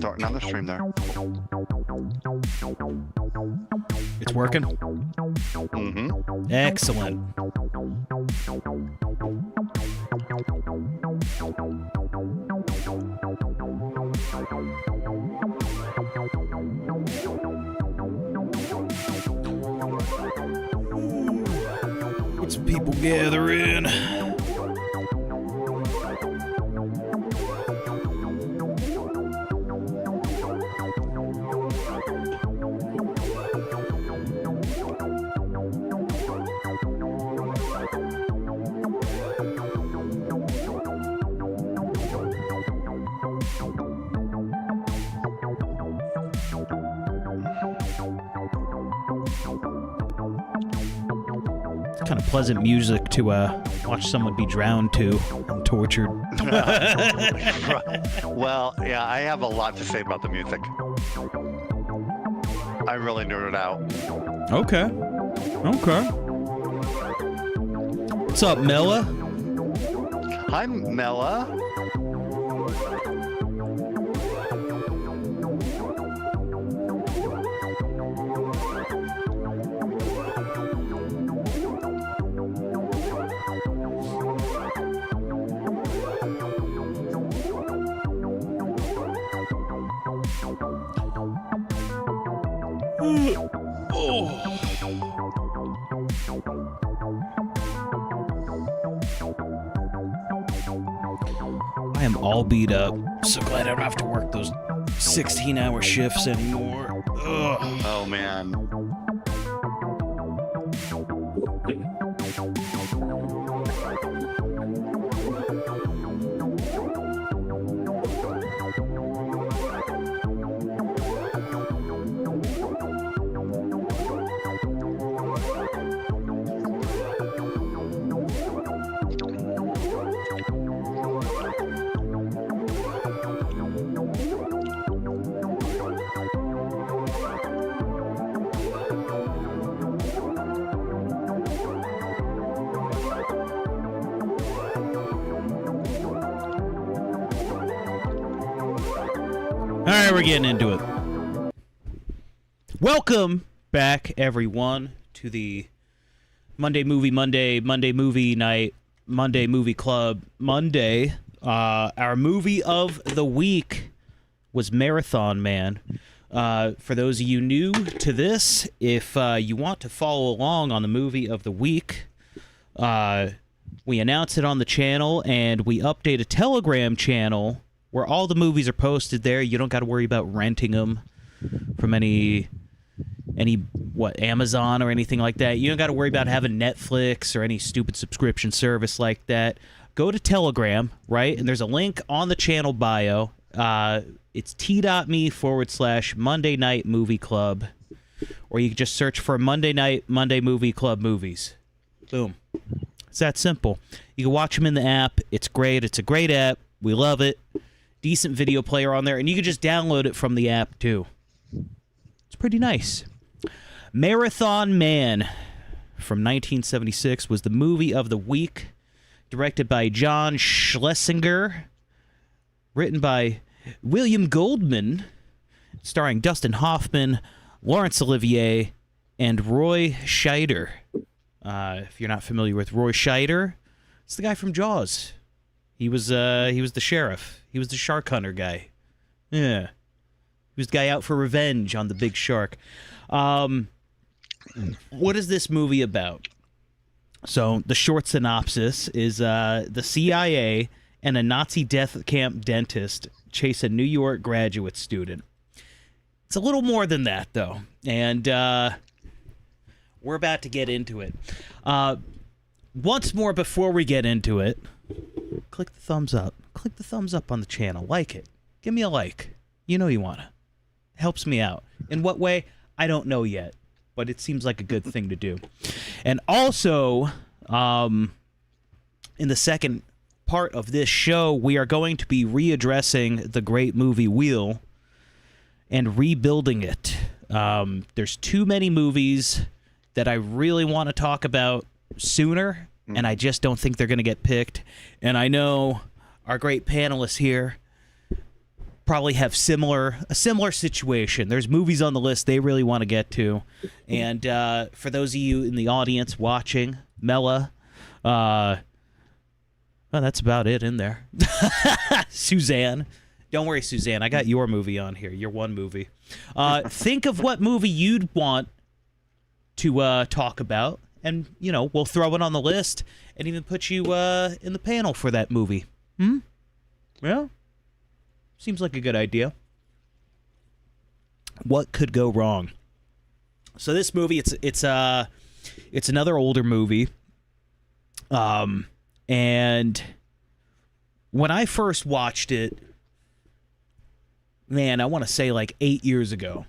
starting on the stream there. It's working? Mm-hmm. Excellent. Get some people gathering. Kind of pleasant music to watch someone be drowned to and tortured. Well, yeah, I have a lot to say about the music. I really nerded out. Okay. What's up, Mella? Hi, Mella. I am all beat up. So glad I don't have to work those 16-hour shifts anymore. Ugh. Oh, man. All right, we're getting into it. Welcome back, everyone, to the Monday Movie Night, Monday Movie Club Monday. Our movie of the week was Marathon Man. For those of you new to this, if you want to follow along on the movie of the week, we announce it on the channel, and we update a Telegram channel where all the movies are posted there. You don't got to worry about renting them from any Amazon or anything like that. You don't got to worry about having Netflix or any stupid subscription service like that. Go to Telegram, right? And there's a link on the channel bio. It's t.me/Monday Night Movie Club. Or you can just search for Monday Movie Club movies. Boom. It's that simple. You can watch them in the app. It's great. It's a great app. We love it. Decent video player on there, and you can just download it from the app too. It's pretty nice. Marathon Man from 1976 was the movie of the week, directed by John Schlesinger, written by William Goldman, starring Dustin Hoffman, Laurence Olivier, and Roy Scheider. If you're not familiar with Roy Scheider, it's the guy from Jaws. He was the sheriff. He was the shark hunter guy. Yeah. He was the guy out for revenge on the big shark. What is this movie about? So the short synopsis is the CIA and a Nazi death camp dentist chase a New York graduate student. It's a little more than that, though. And we're about to get into it. Once more, before we get into it, click the thumbs up. Click the thumbs up on the channel. Like it. Give me a like. You know you want to. Helps me out. In what way? I don't know yet. But it seems like a good thing to do. And also, in the second part of this show, we are going to be readdressing the great movie Wheel and rebuilding it. There's too many movies that I really want to talk about sooner, and I just don't think they're going to get picked. And I know our great panelists here probably have a similar situation. There's movies on the list they really want to get to, and for those of you in the audience watching, Mela, well, that's about it in there. Suzanne, don't worry, Suzanne, I got your movie on here. Your one movie. Think of what movie you'd want to talk about, and we'll throw it on the list and even put you in the panel for that movie. Yeah. Seems like a good idea. What could go wrong? So this movie, it's another older movie. And when I first watched it, man, I want to say like 8 years ago.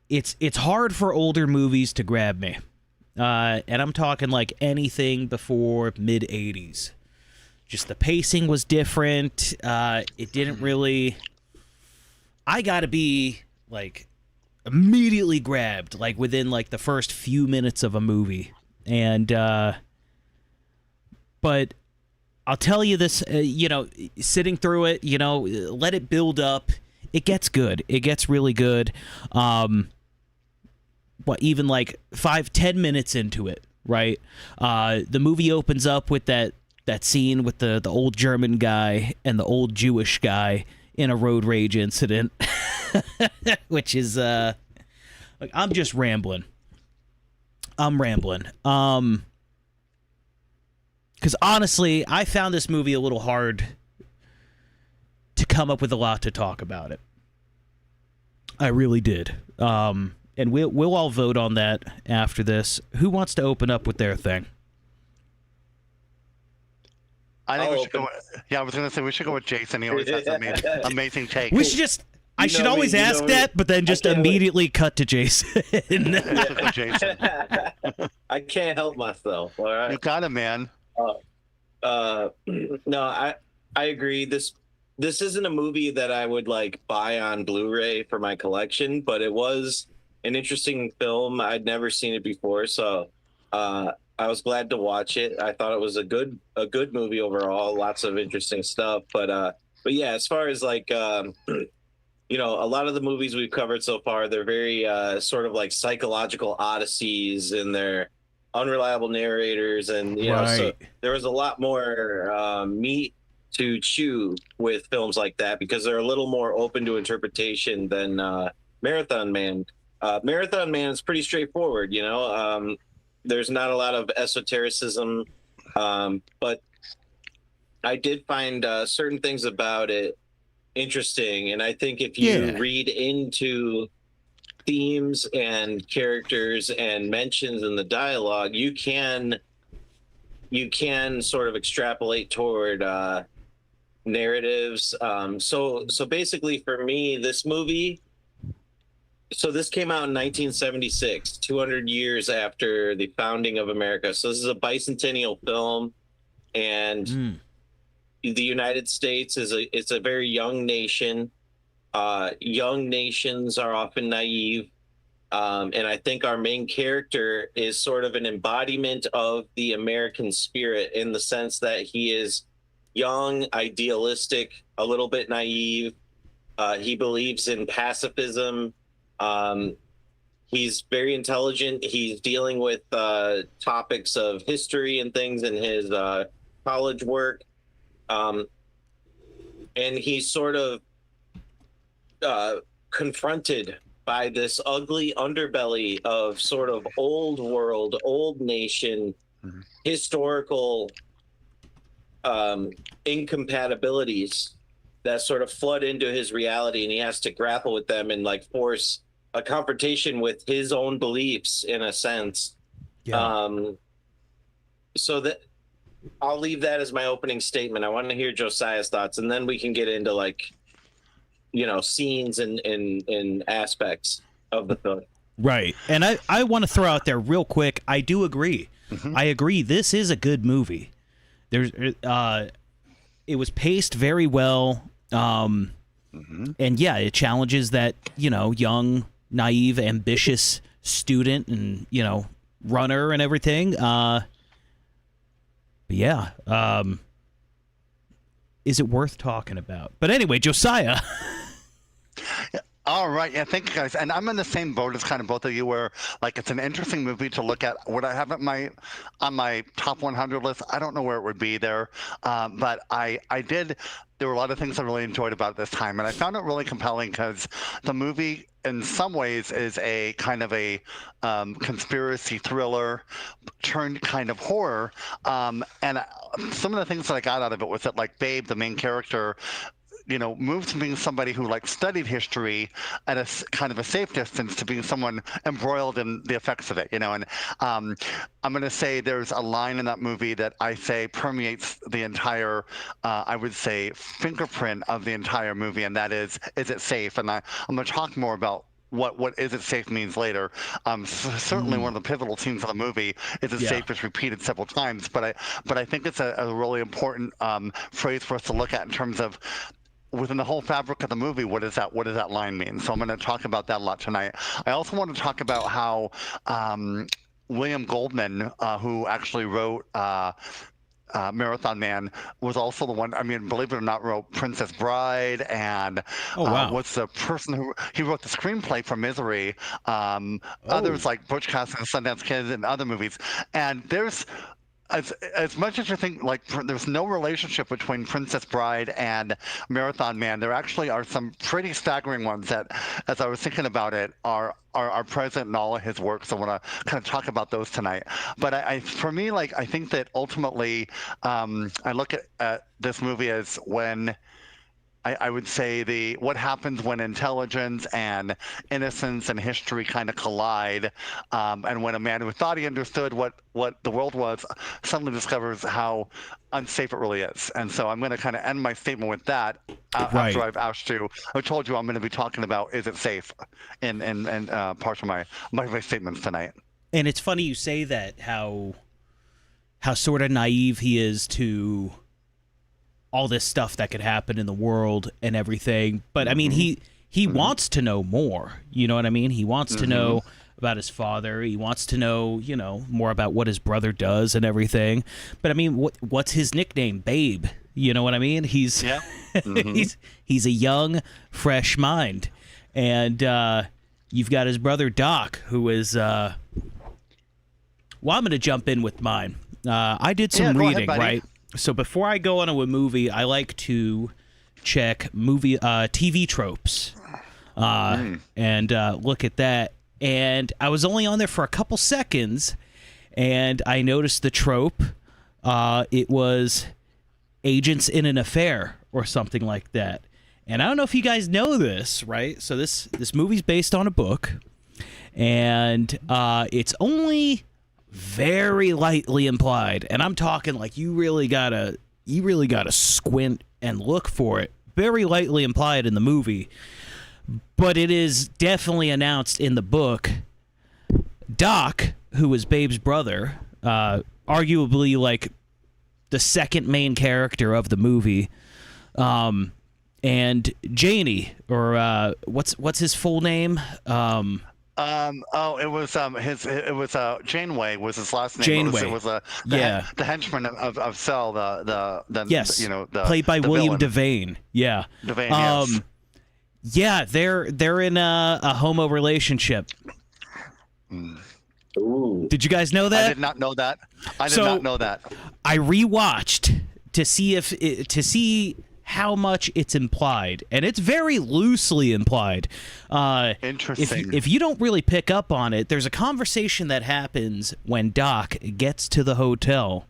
It's hard for older movies to grab me. And I'm talking like anything before mid-'80s. Just the pacing was different. It didn't really... I gotta be, like, immediately grabbed, like, within, like, the first few minutes of a movie. And, but I'll tell you this, sitting through it, let it build up. It gets good. It gets really good. Even, like, 5-10 minutes into it, right? The movie opens up with that scene with the old German guy and the old Jewish guy in a road rage incident, which is like, I'm just rambling. Because honestly, I found this movie a little hard to come up with a lot to talk about it. I really did. And we'll all vote on that after this. Who wants to open up with their thing? I think we should go. I was gonna say we should go with Jason. He always has amazing takes. We should just. I should always ask that, but then just immediately cut to Jason. Jason. I can't help myself. All right. You got it, man. No, I agree. This isn't a movie that I would like buy on Blu-ray for my collection, but it was an interesting film. I'd never seen it before, so I was glad to watch it. I thought it was a good movie overall. Lots of interesting stuff, but yeah, as far as like a lot of the movies we've covered so far, they're very sort of like psychological odysseys, and they're unreliable narrators, and so there was a lot more meat to chew with films like that because they're a little more open to interpretation than Marathon Man. Marathon Man is pretty straightforward, there's not a lot of esotericism, but I did find certain things about it interesting, and I think if you read into themes and characters and mentions in the dialogue, you can sort of extrapolate toward narratives. So basically for me, this movie, so this came out in 1976, 200 years after the founding of America. So this is a bicentennial film, and the United States it's a very young nation. Young nations are often naive. And I think our main character is sort of an embodiment of the American spirit in the sense that he is young, idealistic, a little bit naive. He believes in pacifism. He's very intelligent. He's dealing with topics of history and things in his college work. And he's sort of confronted by this ugly underbelly of sort of old world, old nation, historical incompatibilities that sort of flood into his reality, and he has to grapple with them and like force a confrontation with his own beliefs in a sense. So that I'll leave that as my opening statement. I want to hear Josiah's thoughts, and then we can get into like scenes and aspects of the film. Right. And I want to throw out there real quick, I do agree. I agree. This is a good movie. There's it was paced very well. And yeah, it challenges that, young, naive, ambitious student and, runner and everything. But yeah, is it worth talking about? But anyway, Josiah. All right, yeah, thank you guys. And I'm in the same boat as kind of both of you, where like it's an interesting movie to look at. Would I have it on my top 100 list? I don't know where it would be there, but I did. There were a lot of things I really enjoyed about this time, and I found it really compelling because the movie, in some ways, is a kind of a conspiracy thriller turned kind of horror. And some of the things that I got out of it was that, like, Babe, the main character, moved from being somebody who like studied history at a kind of a safe distance to being someone embroiled in the effects of it, and I'm going to say there's a line in that movie that I say permeates the entire, I would say, fingerprint of the entire movie, and that is it safe? And I'm going to talk more about what is it safe means later. Certainly one of the pivotal scenes of the movie is it safe is repeated several times, but I think it's a really important phrase for us to look at in terms of within the whole fabric of the movie, what does that line mean? So I'm going to talk about that a lot tonight. I also want to talk about how William Goldman, who actually wrote Marathon Man, was also the one, I mean, believe it or not, wrote Princess Bride, and was the person who he wrote the screenplay for Misery, others like Butch Cassidy and Sundance Kid and other movies. And there's as much as you think like there's no relationship between Princess Bride and Marathon Man, there actually are some pretty staggering ones that, as I was thinking about it, are present in all of his work. So I want to kind of talk about those tonight. But for me, like, I think that ultimately, I look at this movie as when I would say what happens when intelligence and innocence and history kind of collide, and when a man who thought he understood what the world was suddenly discovers how unsafe it really is. And so I'm going to kind of end my statement with that after I told you I'm going to be talking about is it safe in parts of my statements tonight. And it's funny you say that, how sort of naive he is to all this stuff that could happen in the world and everything. But I mean, he wants to know more. You know what I mean? He wants to know about his father. He wants to know, more about what his brother does and everything. But I mean, what's his nickname? Babe. You know what I mean? He's he's a young, fresh mind. And you've got his brother Doc, who is well, I'm going to jump in with mine. I did some reading, right? So before I go on to a movie, I like to check TV tropes and look at that. And I was only on there for a couple seconds, and I noticed the trope. It was agents in an affair or something like that. And I don't know if you guys know this, right? So this movie's based on a book, and it's only very lightly implied, and I'm talking like you really gotta squint and look for it. Very lightly implied in the movie, but it is definitely announced in the book. Doc, who is Babe's brother, arguably like the second main character of the movie, and Janie, or what's his full name? It was Janeway was his last name. Janeway. It was the henchman of Cell, the yes, the played by William villain. Devane. Yeah. Devane, yes. Yeah, they're in a homo relationship. Ooh. Did you guys know that? I did not know that. I rewatched to see how much it's implied, and it's very loosely implied. Interesting. If you don't really pick up on it, there's a conversation that happens when Doc gets to the hotel,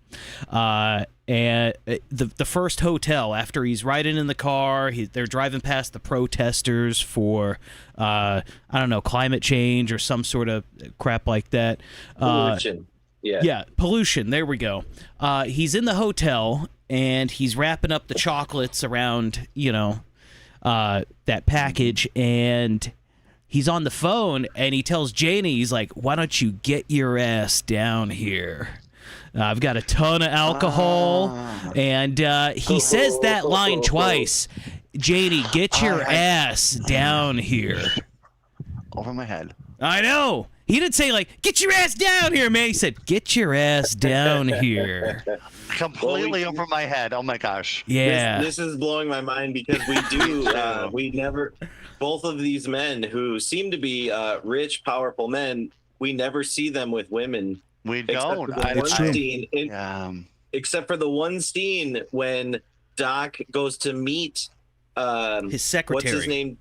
and the first hotel after he's riding in the car. They're driving past the protesters for I don't know, climate change or some sort of crap like that. Pollution. Yeah, pollution. There we go. He's in the hotel, and he's wrapping up the chocolates around, that package, and he's on the phone, and he tells Janie, he's like, why don't you get your ass down here? I've got a ton of alcohol, and he says that line twice. Janie, get your ass down here. Over my head. I know. He didn't say like, "Get your ass down here, man." He said, "Get your ass down here." Completely over my head. Oh my gosh. Yeah. This is blowing my mind because we do we never, both of these men who seem to be rich, powerful men, we never see them with women. We don't. Except for the one scene when Doc goes to meet his secretary. What's his name?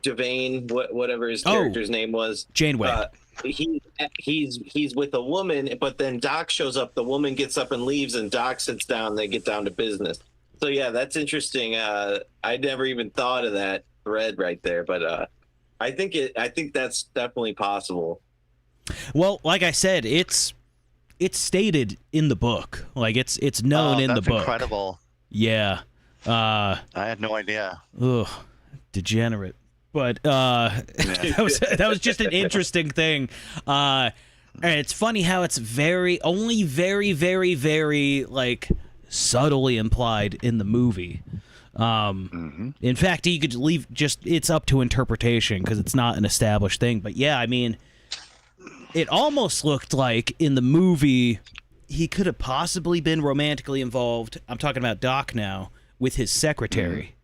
Devane, whatever his character's name was. Janeway. He's with a woman, but then Doc shows up. The woman gets up and leaves, and Doc sits down. They get down to business. So yeah, that's interesting. I never even thought of that thread right there, but I think that's definitely possible. Well, like I said, it's stated in the book. Like it's known in the book. Incredible. Yeah. I had no idea. Ugh, degenerate. But that was just an interesting thing. And it's funny how it's only very, very, very like subtly implied in the movie. In fact, you could leave it's up to interpretation because it's not an established thing. But yeah, I mean, it almost looked like in the movie he could have possibly been romantically involved. I'm talking about Doc now with his secretary,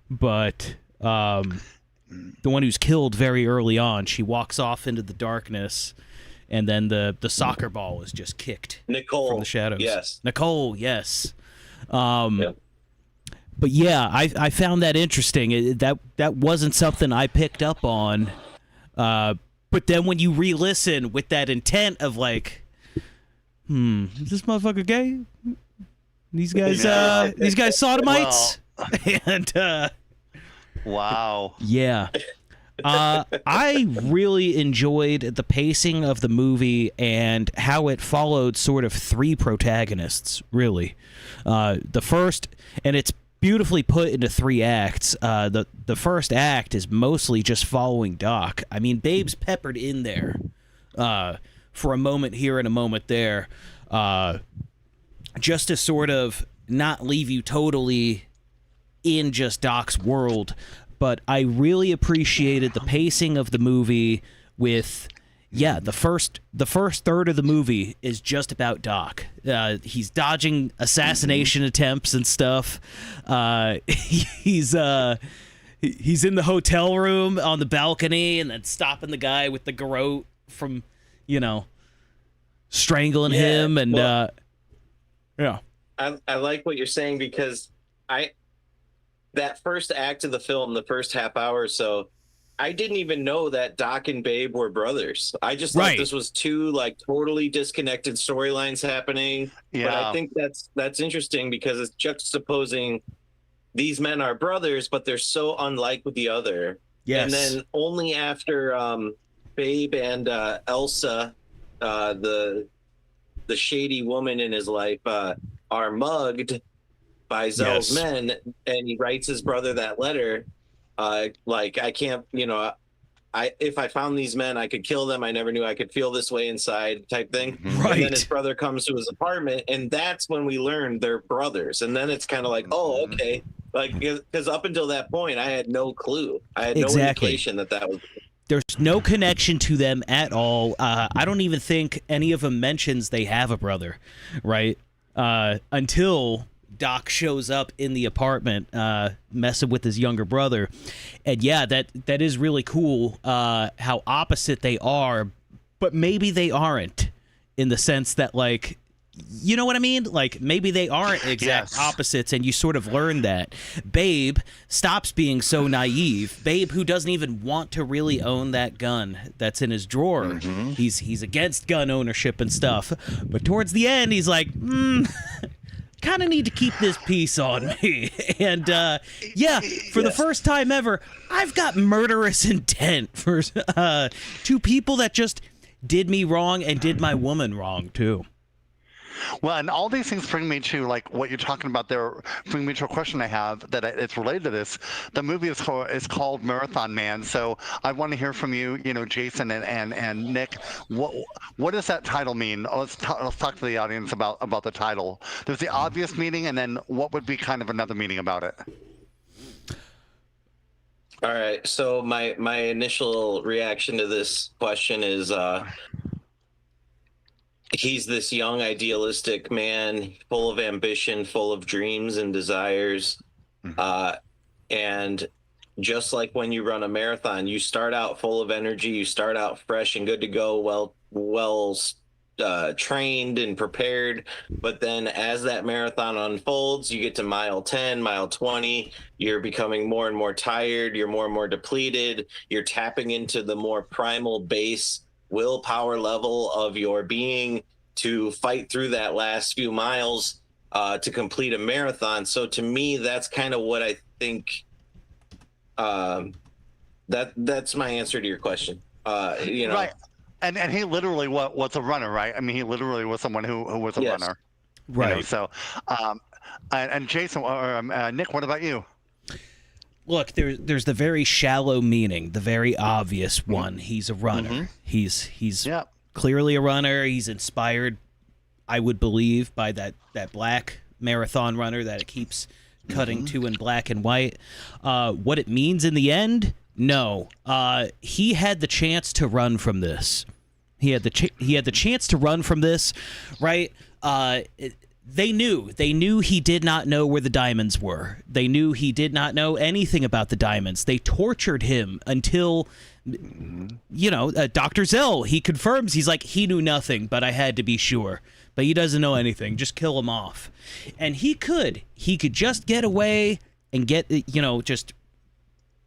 but the one who's killed very early on, she walks off into the darkness, and then the soccer ball is just kicked. Nicole from the shadows. Yes, Nicole. Yes. But yeah, I found that interesting. That wasn't something I picked up on. But then when you re-listen with that intent of like, is this motherfucker gay? These guys sodomites? Well. And wow. Yeah. I really enjoyed the pacing of the movie and how it followed sort of three protagonists, really. The first, and it's beautifully put into three acts. The first act is mostly just following Doc. I mean, Babe's peppered in there for a moment here and a moment there, just to sort of not leave you totally in just Doc's world. But I really appreciated the pacing of the movie with, the first third of the movie is just about Doc. He's dodging assassination attempts and stuff. He's in the hotel room on the balcony and then stopping the guy with the garrote from, strangling him. And, I like what you're saying because that first act of the film, the first half hour or so, I didn't even know that Doc and Babe were brothers. I just thought this was two like totally disconnected storylines happening. Yeah. But I think that's interesting because it's juxtaposing these men are brothers, but they're so unlike with the other. Yes. And then only after Babe and Elsa, the shady woman in his life, are mugged by Zell's men, and he writes his brother that letter. Like, I can't, if I found these men, I could kill them. I never knew I could feel this way inside type thing. Right. And then his brother comes to his apartment, and that's when we learn they're brothers. And then it's kind of like, oh, okay. Like, because up until that point, I had no clue. I had no indication that was. There's no connection to them at all. I don't even think any of them mentions they have a brother, right? Until Doc shows up in the apartment messing with his younger brother. And yeah, that is really cool how opposite they are, but maybe they aren't, in the sense that, like, you know what I mean? Like, maybe they aren't exact opposites, and you sort of learn that. Babe stops being so naive. Babe, who doesn't even want to really own that gun that's in his drawer. He's against gun ownership and stuff. But towards the end, he's like, kind of need to keep this piece on me. And for the first time ever, I've got murderous intent for two people that just did me wrong and did my woman wrong too. Well, and all these things bring me to, like, what you're talking about there, bring me to a question I have that it's related to this. The movie is called Marathon Man, so I want to hear from you, Jason and Nick. What does that title mean? Let's talk to the audience about the title. There's the obvious meaning, and then what would be kind of another meaning about it? All right. So my initial reaction to this question is he's this young idealistic man, full of ambition, full of dreams and desires. Uh and just like when you run a marathon, you start out full of energy, you start out fresh and good to go, well trained and prepared. But then as that marathon unfolds, you get to mile 10, mile 20, you're becoming more and more tired, you're more and more depleted, you're tapping into the more primal base willpower level of your being to fight through that last few miles to complete a marathon. So to me, that's kind of what I think. That's my answer to your question. Right. And he literally was a runner, right? I mean, he literally was someone who was a Yes. runner. Right. You know, so, and Jason or Nick, what about you? Look, there's the very shallow meaning, the very obvious one. He's a runner. He's Yeah. clearly a runner. He's inspired, I would believe, by that black marathon runner that it keeps cutting to in black and white. What it means in the end, no. He had the chance to run from this. He had the chance to run from this, right? They knew he did not know where the diamonds were. They knew he did not know anything about the diamonds. They tortured him until, Dr. Zell, he confirms, he's like, he knew nothing, but I had to be sure. But he doesn't know anything. Just kill him off. And he could just get away and get, just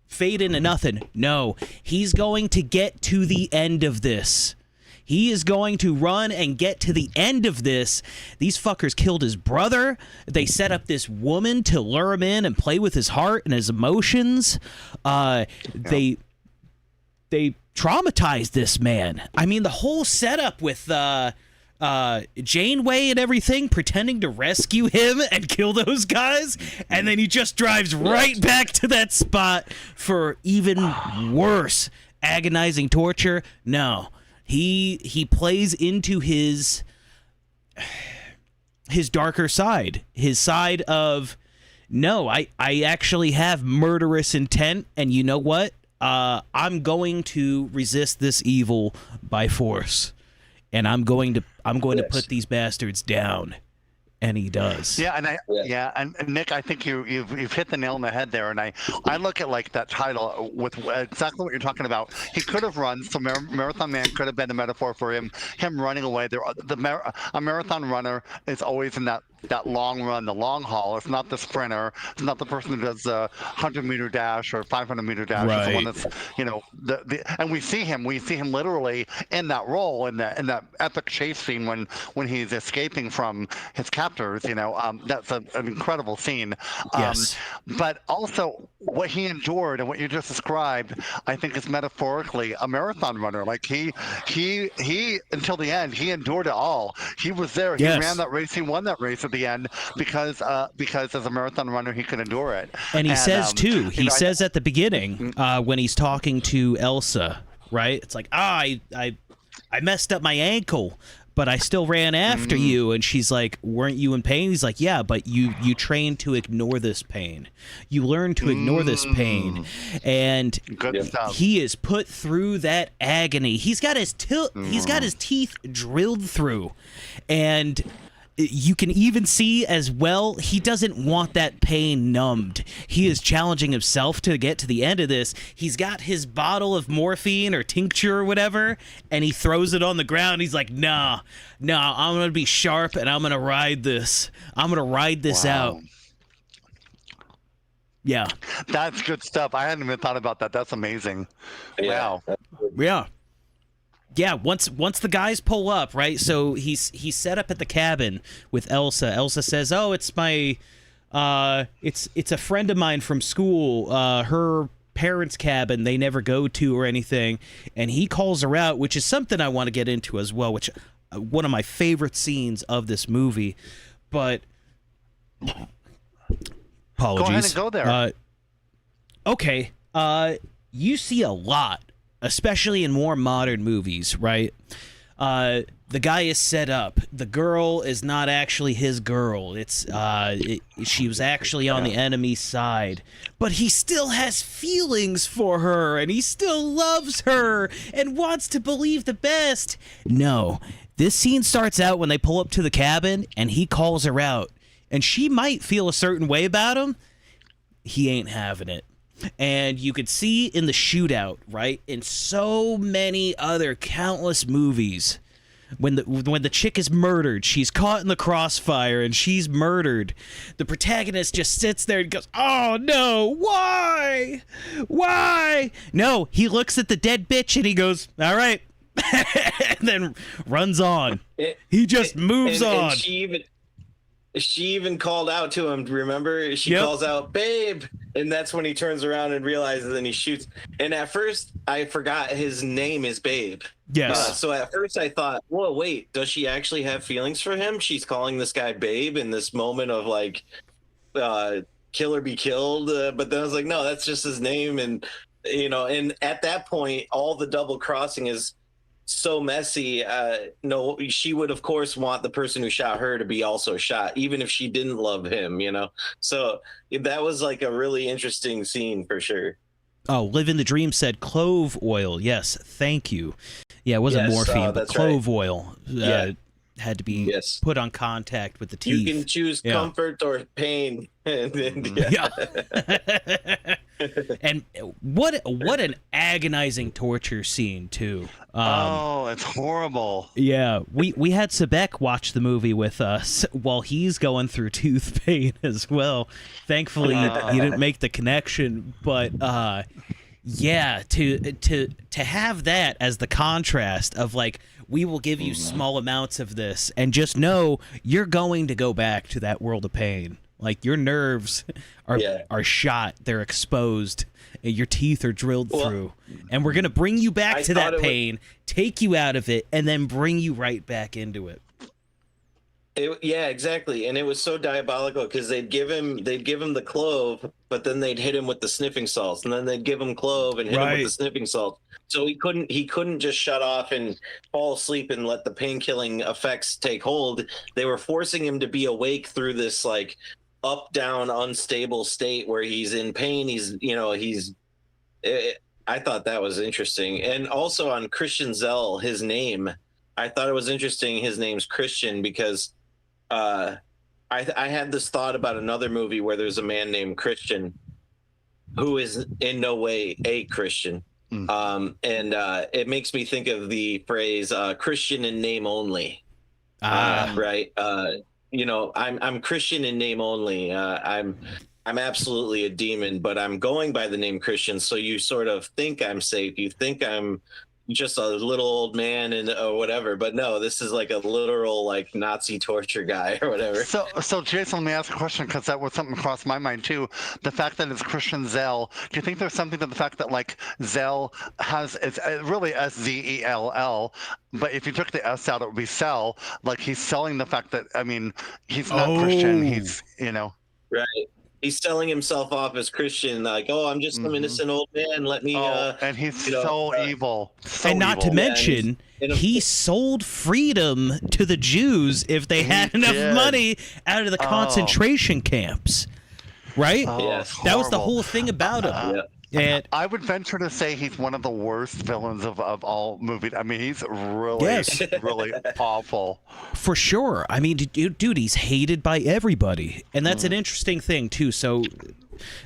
fade into nothing. No, he's going to get to the end of this. He is going to run and get to the end of this. These fuckers killed his brother. They set up this woman to lure him in and play with his heart and his emotions. They traumatized this man. I mean, the whole setup with Janeway and everything, pretending to rescue him and kill those guys, and then he just drives right back to that spot for even worse agonizing torture. No. He plays into his darker side, his side of, no, I actually have murderous intent, and you know what? I'm going to resist this evil by force, and I'm going to put these bastards down. And he does. Yeah, and Nick, I think you've hit the nail on the head there. And I look at like that title with exactly what you're talking about. He could have run. So Marathon Man could have been the metaphor for him running away. A marathon runner is always in that long run, the long haul. It's not the sprinter. It's not the person who does the 100-meter dash or 500-meter dash. Right. It's the one that's and we see him literally in that role in that epic chase scene when he's escaping from his captors. That's an incredible scene. Yes. But also what he endured and what you just described, I think is metaphorically a marathon runner. Like he until the end, he endured it all. He was there. He ran that race. He won that race at the end because as a marathon runner, he could endure it. And he says too. He says at the beginning when he's talking to Elsa, right? It's like, I messed up my ankle, but I still ran after you. And she's like, weren't you in pain? He's like, yeah, but you trained to ignore this pain. You learned to ignore this pain. And he is put through that agony. He's got his teeth drilled through. And you can even see as well, he doesn't want that pain numbed. He is challenging himself to get to the end of this. He's got his bottle of morphine or tincture or whatever, and he throws it on the ground. He's like, nah, I'm going to be sharp, and I'm going to ride this. I'm going to ride this out. Yeah. That's good stuff. I hadn't even thought about that. That's amazing. Yeah. Wow. Yeah. Yeah, once the guys pull up, right? So he's set up at the cabin with Elsa. Elsa says, "Oh, it's my it's a friend of mine from school. Her parents' cabin they never go to or anything." And he calls her out, which is something I want to get into as well, which one of my favorite scenes of this movie. But apologies. Go ahead and go there. Okay. You see a lot, especially in more modern movies, right? the guy is set up. The girl is not actually his girl. She was actually on the enemy side, but he still has feelings for her, and he still loves her and wants to believe the best. No, this scene starts out when they pull up to the cabin, and he calls her out, and she might feel a certain way about him. He ain't having it. And you could see in the shootout, right, in so many other countless movies, when the chick is murdered, she's caught in the crossfire and she's murdered, the protagonist just sits there and goes, "Oh no, why? No, he looks at the dead bitch and he goes, "All right," and then runs on. He just moves on. And she even called out to him. Remember, she calls out, "Babe," and that's when he turns around and realizes, and he shoots. And at first, I forgot his name is Babe. Yes. So at first, I thought, "Whoa, wait, does she actually have feelings for him?" She's calling this guy Babe in this moment of like, kill or be killed. But then I was like, no, that's just his name, and and at that point, all the double crossing is so messy. No, she would of course want the person who shot her to be also shot, even if she didn't love him, so that was like a really interesting scene for sure. Oh, Living the Dream said clove oil. Yes, thank you. Yeah, it wasn't morphine, but clove oil had to be put on contact with the teeth. You can choose comfort or pain. Yeah. And what an agonizing torture scene too. It's horrible. Yeah, we had Sebek watch the movie with us while he's going through tooth pain as well. Thankfully, he didn't make the connection, but yeah, to have that as the contrast of like, we will give you small amounts of this and just know you're going to go back to that world of pain. Like, your nerves are shot, they're exposed, and your teeth are drilled through. And we're going to bring you back to that pain, take you out of it, and then bring you right back into it. Yeah, exactly. And it was so diabolical because they'd give him the clove, but then they'd hit him with the sniffing salts, and then they'd give him clove and hit him with the sniffing salt. So he couldn't just shut off and fall asleep and let the pain-killing effects take hold. They were forcing him to be awake through this like up down unstable state where he's in pain. I thought that was interesting. And also on Christian Zell, his name, I thought it was interesting. His name's Christian because I had this thought about another movie where there's a man named Christian who is in no way a Christian. And it makes me think of the phrase Christian in name only. Right. I'm Christian in name only. I'm absolutely a demon, but I'm going by the name Christian. So you sort of think I'm safe. You think I'm just a little old man or whatever, but no, this is like a literal like Nazi torture guy or whatever. So Jason, let me ask a question, because that was something crossed my mind too. The fact that it's Christian Zell, do you think there's something to the fact that like Zell it's really SZELL, but if you took the S out, it would be sell. Like, he's selling the fact that, I mean, he's not Christian. He's right. He's selling himself off as Christian, like, oh, I'm just some innocent old man. Let me. And he's so evil. And not to mention, he sold freedom to the Jews if they had enough money out of the concentration camps. Right? Yes. That was the whole thing about him. And I would venture to say he's one of the worst villains of all movies. I mean, he's really, really awful. For sure. I mean, dude, he's hated by everybody. And that's an interesting thing, too. So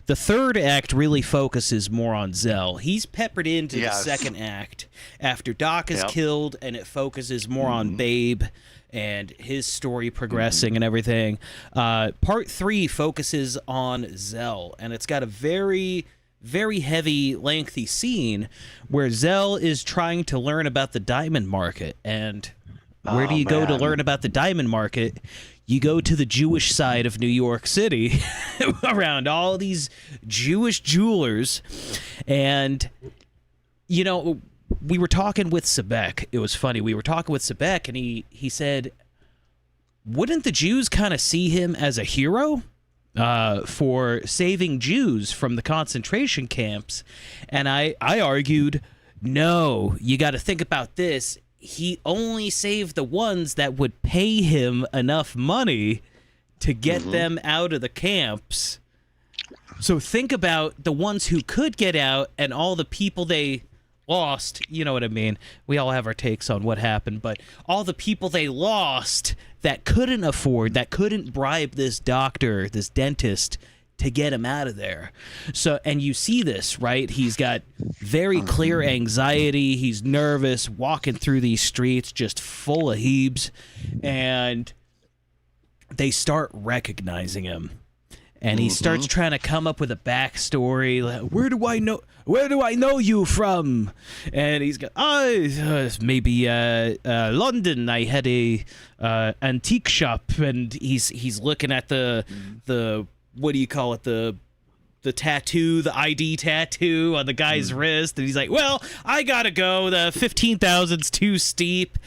the third act really focuses more on Zell. He's peppered into the second act after Doc is killed, and it focuses more on Babe and his story progressing and everything. Part 3 focuses on Zell, and it's got a very heavy, lengthy scene where Zell is trying to learn about the diamond market. And where do you go to learn about the diamond market? You go to the Jewish side of New York City around all these Jewish jewelers. And, we were talking with Sebek. It was funny. We were talking with Sebek, and he said, wouldn't the Jews kind of see him as a hero? For saving Jews from the concentration camps. And I argued, no, you got to think about this. he only saved the ones that would pay him enough money to get them out of the camps. So think about the ones who could get out and all the people they lost. You know what I mean? We all have our takes on what happened, but all the people they lost that couldn't afford, that couldn't bribe this doctor, this dentist, to get him out of there. So, and you see this, right? He's got very clear anxiety. He's nervous, walking through these streets just full of heebs, and they start recognizing him. And he starts trying to come up with a backstory. Like, where do I know you from? And he's got, maybe London. I had a antique shop, and he's looking at the what do you call it, the tattoo, the ID tattoo on the guy's wrist, and he's like, well, I gotta go. The 15,000's too steep,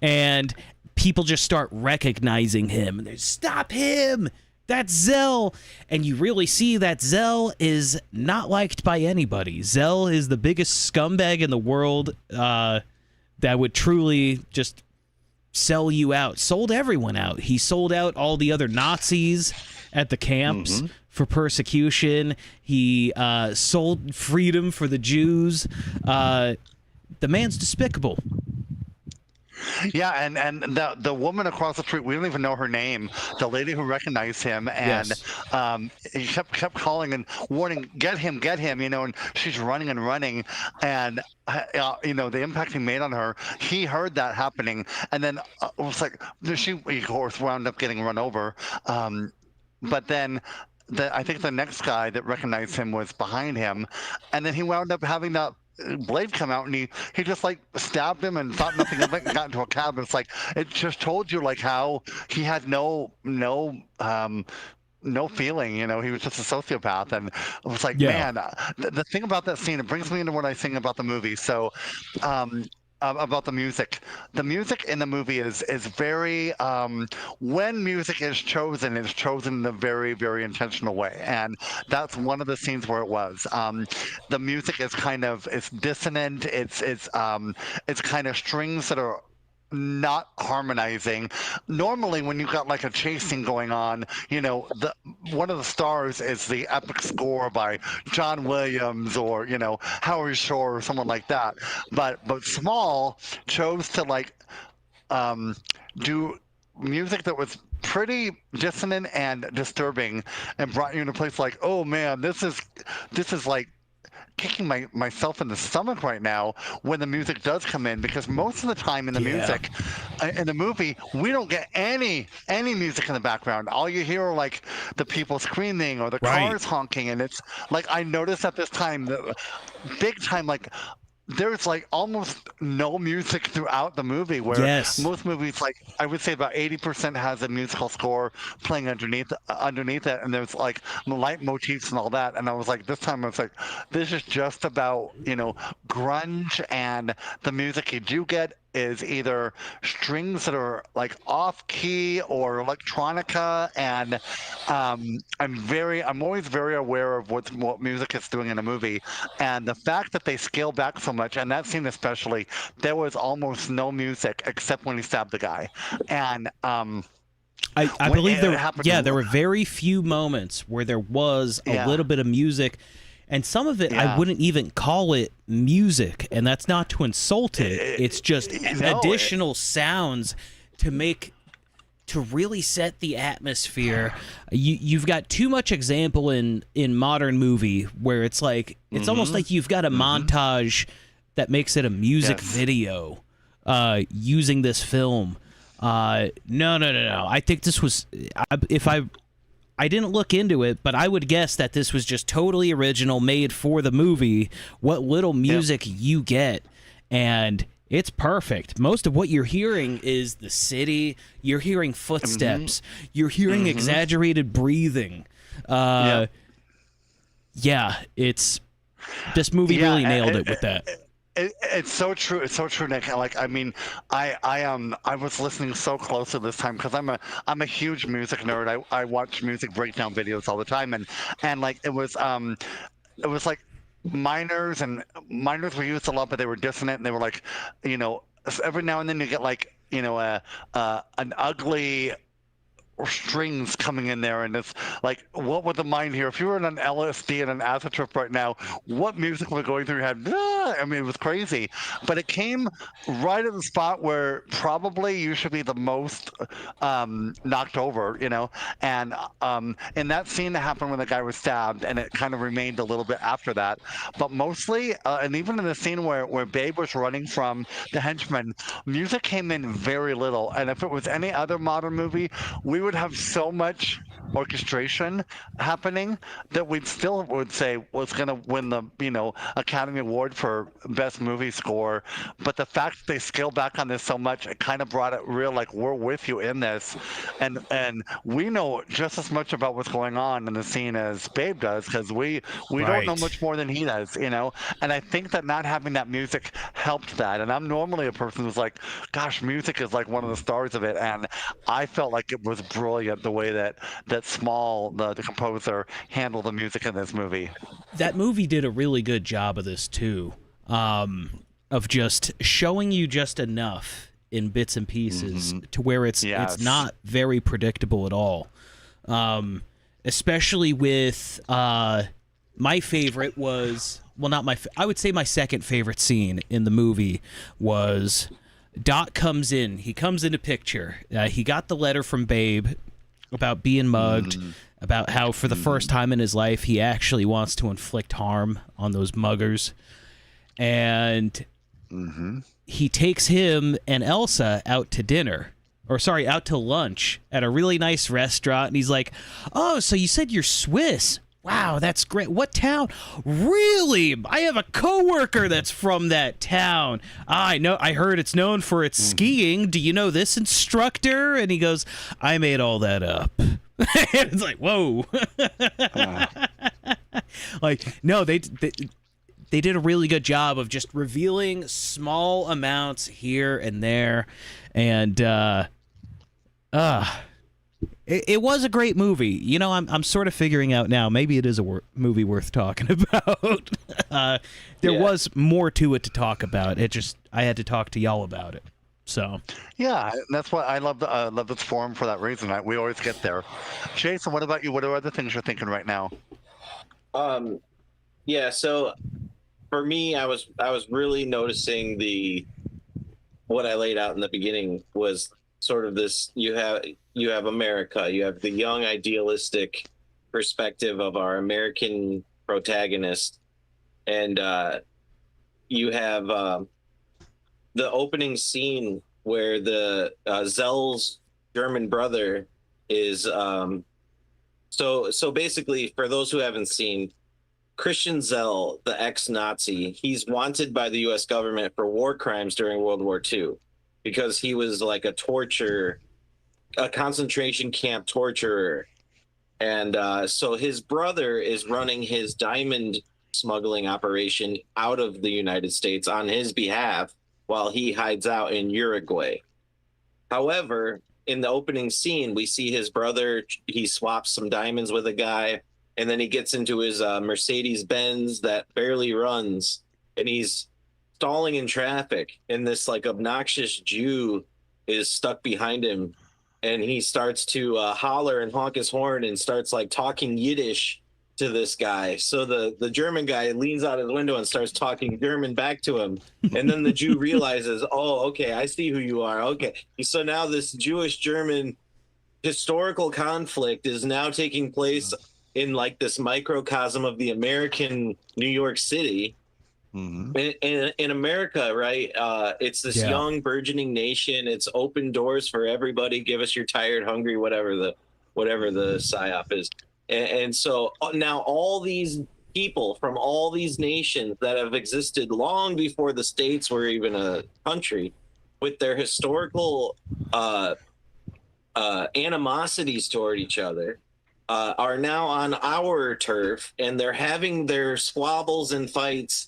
and people just start recognizing him, and they stop him. That's Zell. And you really see that Zell is not liked by anybody. Zell is the biggest scumbag in the world that would truly just sell you out. Sold everyone out. He sold out all the other Nazis at the camps for persecution. He sold freedom for the Jews. The man's despicable. Yeah, and the woman across the street, we don't even know her name. The lady who recognized him, and he kept calling and warning, get him, and she's running, and the impact he made on her. He heard that happening, and then it was like she, of course, wound up getting run over. But then I think the next guy that recognized him was behind him, and then he wound up having that blade come out, and he just like stabbed him and thought nothing of it and got into a cab. And it's like, it just told you like how he had no feeling, he was just a sociopath. And it was like, man, the thing about that scene, it brings me into what I think about the movie. So about the music in the movie is very when music is chosen, it's chosen in a very, very intentional way, and that's one of the scenes where it was the music is it's dissonant, it's kind of strings that are not harmonizing. Normally when you've got like a chase scene going on, one of the stars is the epic score by John Williams or Howard Shore or someone like that, but Small chose to do music that was pretty dissonant and disturbing, and brought you in a place like, oh man, this is like kicking myself in the stomach right now when the music does come in, because most of the time in the music in the movie, we don't get any music in the background. All you hear are like the people screaming or the cars honking, and it's like, I noticed at this time, the big time, like there's like almost no music throughout the movie, where most movies, like I would say about 80% has a musical score playing underneath it, and there's like light motifs and all that. And I was like, this time I was like, this is just about grunge, and the music you do get is either strings that are like off key or electronica, and I'm always very aware of what music is doing in a movie, and the fact that they scale back so much, and that scene especially, there was almost no music except when he stabbed the guy, and I believe there were very few moments where there was a little bit of music. And some of it, I wouldn't even call it music, and that's not to insult it. It's just additional sounds to really set the atmosphere. You've got too much example in modern movie where it's like, it's almost like you've got a montage that makes it a music video using this film. No. I think this was, I didn't look into it, but I would guess that this was just totally original, made for the movie. What little music you get, and it's perfect. Most of what you're hearing is the city. You're hearing footsteps. You're hearing exaggerated breathing. It's this movie really nailed it with that. It's so true. It's so true, Nick. Like, I mean, I was listening so closely this time because I'm a huge music nerd. I watch music breakdown videos all the time, and like it was like minors were used a lot, but they were dissonant, and they were like, every now and then you get like an ugly strings coming in there, and it's like, what would the mind here if you were on an LSD and an acid trip right now? What music was going through your head? I mean, it was crazy, but it came right at the spot where probably you should be the most knocked over, and in that scene that happened when the guy was stabbed, and it kind of remained a little bit after that, but mostly, and even in the scene where Babe was running from the henchman, music came in very little, and if it was any other modern movie, we would have so much orchestration happening that we still would say was going to win the Academy Award for best movie score. But the fact that they scaled back on this so much, it kind of brought it real, like, we're with you in this, and we know just as much about what's going on in the scene as Babe does, because we don't know Right. much more than he does, and I think that not having that music helped that. And I'm normally a person who's like, gosh, music is like one of the stars of it, and I felt like it was brilliant the way that Small, the composer, handled the music in this movie. That movie did a really good job of this too, of just showing you just enough in bits and pieces to where it's not very predictable at all. Especially with my favorite was, well, not my I would say my second favorite scene in the movie was Doc comes in. He comes into picture. He got the letter from Babe about being mugged, about how for the first time in his life he actually wants to inflict harm on those muggers. And he takes him and Elsa out to dinner. Or sorry, out to lunch at a really nice restaurant. And he's like, oh, so you said you're Swiss. Wow, that's great. What town? Really? I have a coworker that's from that town. I know. I heard it's known for its skiing. Do you know this instructor? And he goes, I made all that up. And it's like, whoa. Like, no, they did a really good job of just revealing small amounts here and there. And it was a great movie. I'm sort of figuring out now, maybe it is a movie worth talking about. There was more to it to talk about. I had to talk to y'all about it. So yeah, that's why I love this forum for that reason. We always get there. Jason, what about you? What are other things you're thinking right now? Yeah, so for me, I was really noticing what I laid out in the beginning was sort of this: you have America, you have the young idealistic perspective of our American protagonist, and you have the opening scene where the Zell's German brother is so basically, for those who haven't seen, Christian Zell, the ex-Nazi, he's wanted by the U.S. government for war crimes during World War II because he was like a concentration camp torturer. And so his brother is running his diamond smuggling operation out of the United States on his behalf while he hides out in Uruguay. However, in the opening scene, we see his brother, he swaps some diamonds with a guy, and then he gets into his Mercedes-Benz that barely runs, and he's stalling in traffic, and this like obnoxious Jew is stuck behind him, and he starts to holler and honk his horn and starts like talking Yiddish to this guy. So the German guy leans out of the window and starts talking German back to him. And then the Jew realizes, oh, okay, I see who you are. Okay. So now this Jewish-German historical conflict is now taking place in like this microcosm of the American New York City. In America, right? It's this young burgeoning nation. It's open doors for everybody. Give us your tired, hungry, whatever the psyop is. And so now all these people from all these nations that have existed long before the states were even a country, with their historical animosities toward each other, are now on our turf, and they're having their squabbles and fights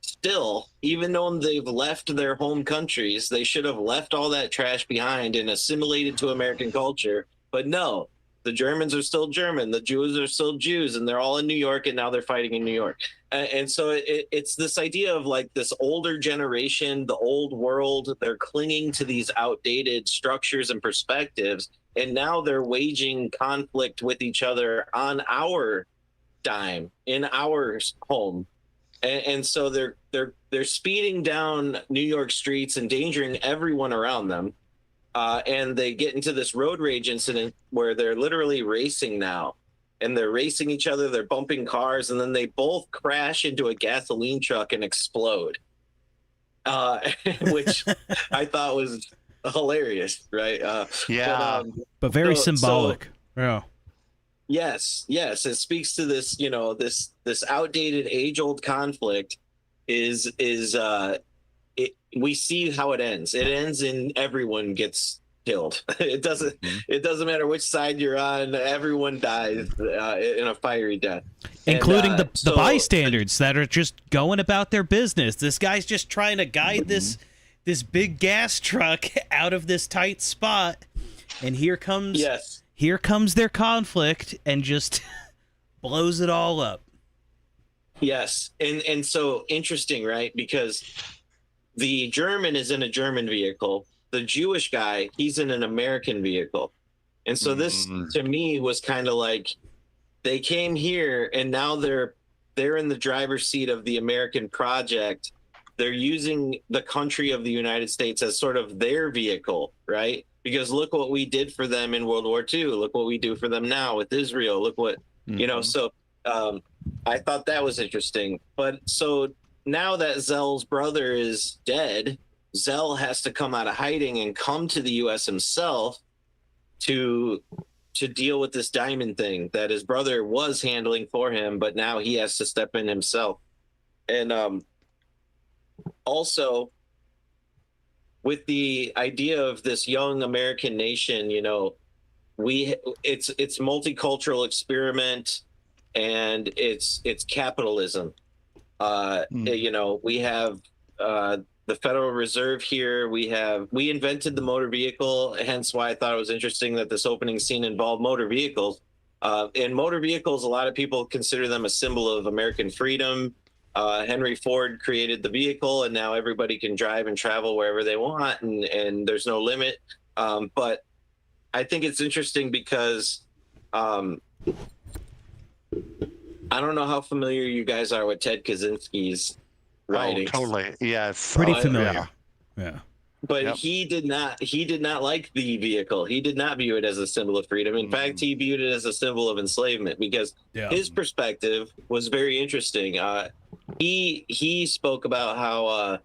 still, even though they've left their home countries. They should have left all that trash behind and assimilated to American culture. But no, The Germans are still German. The Jews are still Jews, and they're all in New York, and now they're fighting in New York. And so it's this idea of like this older generation, the old world. They're clinging to these outdated structures and perspectives, and now they're waging conflict with each other on our dime in our home. And so they're speeding down New York streets, endangering everyone around them. And they get into this road rage incident where they're literally racing now, and they're racing each other. They're bumping cars, and then they both crash into a gasoline truck and explode, which I thought was hilarious, right? Yeah, but very symbolic. Yeah. Yes, it speaks to this, this outdated, age-old conflict. We see how it ends. It ends in everyone gets killed. It doesn't matter which side you're on. Everyone dies in a fiery death, including the bystanders that are just going about their business. This guy's just trying to guide this big gas truck out of this tight spot, and here comes their conflict and just blows it all up. Yes, and so interesting, right? Because the German is in a German vehicle. The Jewish guy, he's in an American vehicle. And so this, to me, was kind of like they came here and now they're in the driver's seat of the American project. They're using the country of the United States as sort of their vehicle, right? Because look what we did for them in World War II. Look what we do for them now with Israel. Look what, so I thought that was interesting. But so now that Zell's brother is dead, Zell has to come out of hiding and come to the U.S. himself to deal with this diamond thing that his brother was handling for him, but now he has to step in himself. And also with the idea of this young American nation, it's multicultural experiment and it's capitalism. We have the Federal Reserve here. We invented the motor vehicle, hence why I thought it was interesting that this opening scene involved motor vehicles. In motor vehicles, a lot of people consider them a symbol of American freedom. Henry Ford created the vehicle, and now everybody can drive and travel wherever they want, and there's no limit. But I think it's interesting because I don't know how familiar you guys are with Ted Kaczynski's writings. Oh, totally. Yes. Pretty familiar. Yeah. But he did not like the vehicle. He did not view it as a symbol of freedom. In fact, he viewed it as a symbol of enslavement because his perspective was very interesting. He spoke about how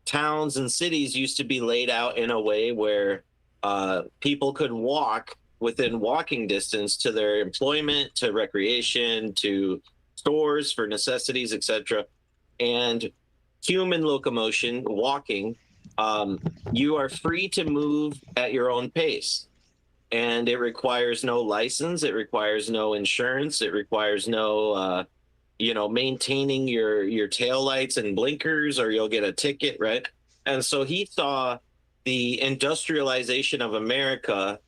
towns and cities used to be laid out in a way where people could walk within walking distance to their employment, to recreation, to stores for necessities, etc. And human locomotion, walking, you are free to move at your own pace. And it requires no license. It requires no insurance. It requires no, maintaining your taillights and blinkers, or you'll get a ticket, right? And so he saw the industrialization of America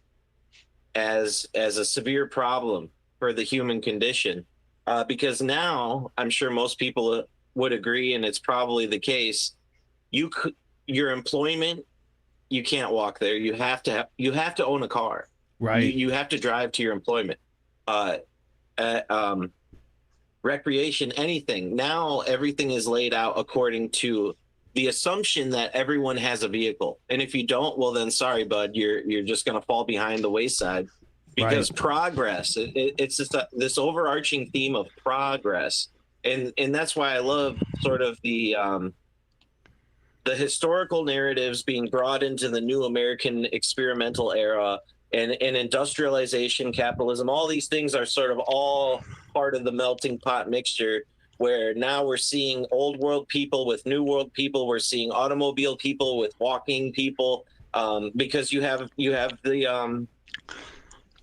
as a severe problem for the human condition. Because now, I'm sure most people would agree, and it's probably the case, your employment, you can't walk there. You have to own a car. Right. You have to drive to your employment. Recreation, anything. Now everything is laid out according to the assumption that everyone has a vehicle. And if you don't, well then sorry, bud, you're just going to fall behind the wayside. Because progress, it's just this overarching theme of progress. And that's why I love sort of the historical narratives being brought into the new American experimental era, and industrialization, capitalism. All these things are sort of all part of the melting pot mixture, where now we're seeing old world people with new world people. We're seeing automobile people with walking people, because you have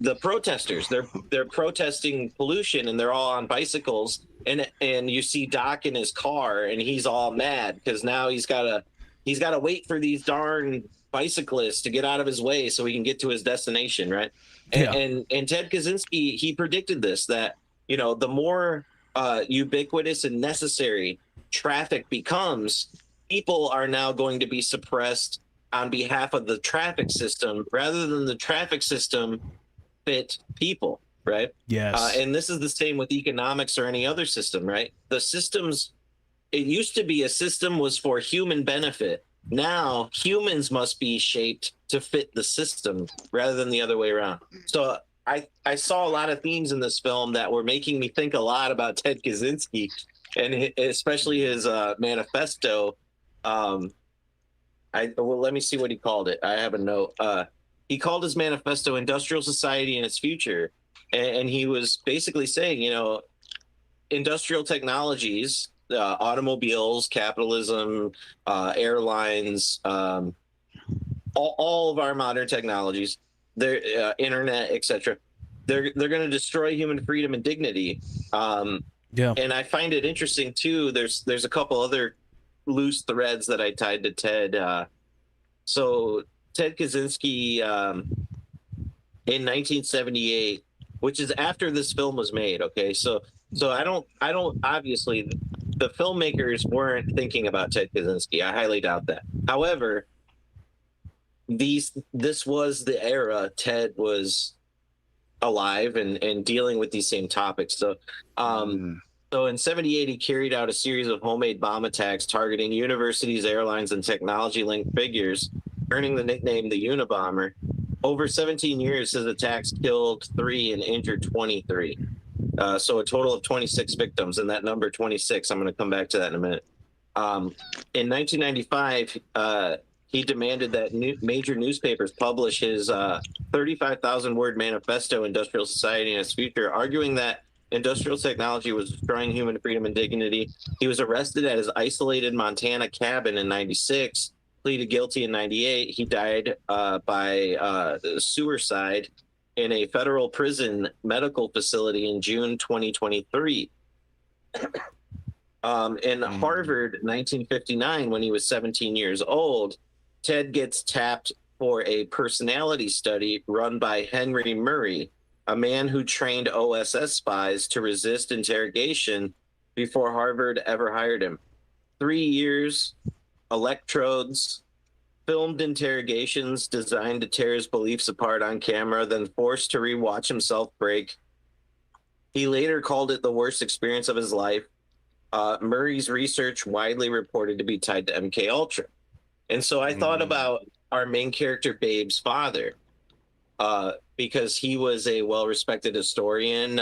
the protesters. They're protesting pollution, and they're all on bicycles. And you see Doc in his car, and he's all mad because now he's got he's got to wait for these darn bicyclists to get out of his way so he can get to his destination, right? And Ted Kaczynski, he predicted this, that, you know, the more ubiquitous and necessary traffic becomes, people are now going to be suppressed on behalf of the traffic system rather than the traffic system fit people, right? Yes. And this is the same with economics or any other system, right? The systems, it used to be a system was for human benefit. Now humans must be shaped to fit the system rather than the other way around. So I saw a lot of themes in this film that were making me think a lot about Ted Kaczynski, and especially his manifesto. Well, let me see what he called it. I have a note. He called his manifesto "Industrial Society and Its Future," and he was basically saying, you know, industrial technologies, automobiles, capitalism, airlines, all of our modern technologies, their internet, etc. They're going to destroy human freedom and dignity. And I find it interesting too. There's a couple other loose threads that I tied to Ted. So Ted Kaczynski in 1978, which is after this film was made. Okay, so I don't obviously the filmmakers weren't thinking about Ted Kaczynski. I highly doubt that. However, this was the era Ted was alive and dealing with these same topics. So so in 78, he carried out a series of homemade bomb attacks targeting universities, airlines, and technology-linked figures, earning the nickname the Unabomber. Over 17 years, his attacks killed 3 and injured 23. So a total of 26 victims, and that number 26, I'm going to come back to that in a minute. In 1995, he demanded that major newspapers publish his 35,000-word manifesto, Industrial Society and Its Future, arguing that industrial technology was destroying human freedom and dignity. He was arrested at his isolated Montana cabin in 96, pleaded guilty in 98. He died by suicide in a federal prison medical facility in June 2023. In Harvard, 1959, when he was 17 years old, Ted gets tapped for a personality study run by Henry Murray, a man who trained OSS spies to resist interrogation before Harvard ever hired him. 3 years, electrodes, filmed interrogations designed to tear his beliefs apart on camera, then forced to rewatch himself break. He later called it the worst experience of his life. Murray's research widely reported to be tied to MK Ultra. And so I thought about our main character, Babe's father, because he was a well-respected historian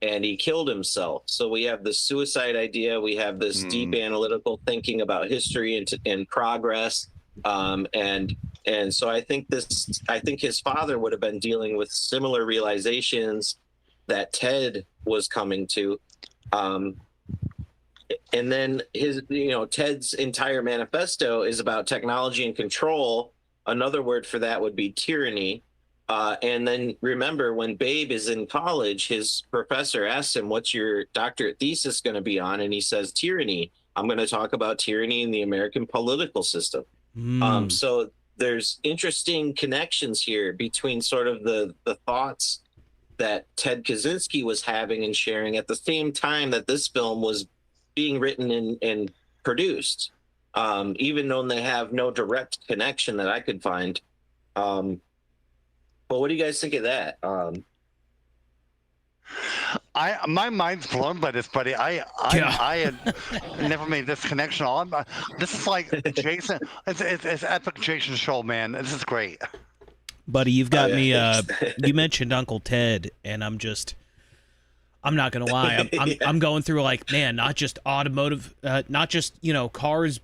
and he killed himself. So we have the suicide idea. We have this deep analytical thinking about history and progress. And so I think his father would have been dealing with similar realizations that Ted was coming to. And then Ted's entire manifesto is about technology and control. Another word for that would be tyranny. And then remember, when Babe is in college, his professor asks him, "What's your doctorate thesis going to be on?" And he says, "Tyranny. I'm going to talk about tyranny in the American political system." So there's interesting connections here between sort of the thoughts that Ted Kaczynski was having and sharing at the same time that this film was being written and produced, even though they have no direct connection that I could find. But what do you guys think of that? My mind's blown by this, buddy. I had never made this connection. This is like Jason. It's epic Jason show, man. This is great, buddy. You've got me. You mentioned Uncle Ted, and I'm not gonna lie. I'm going through like, man, not just automotive, not just cars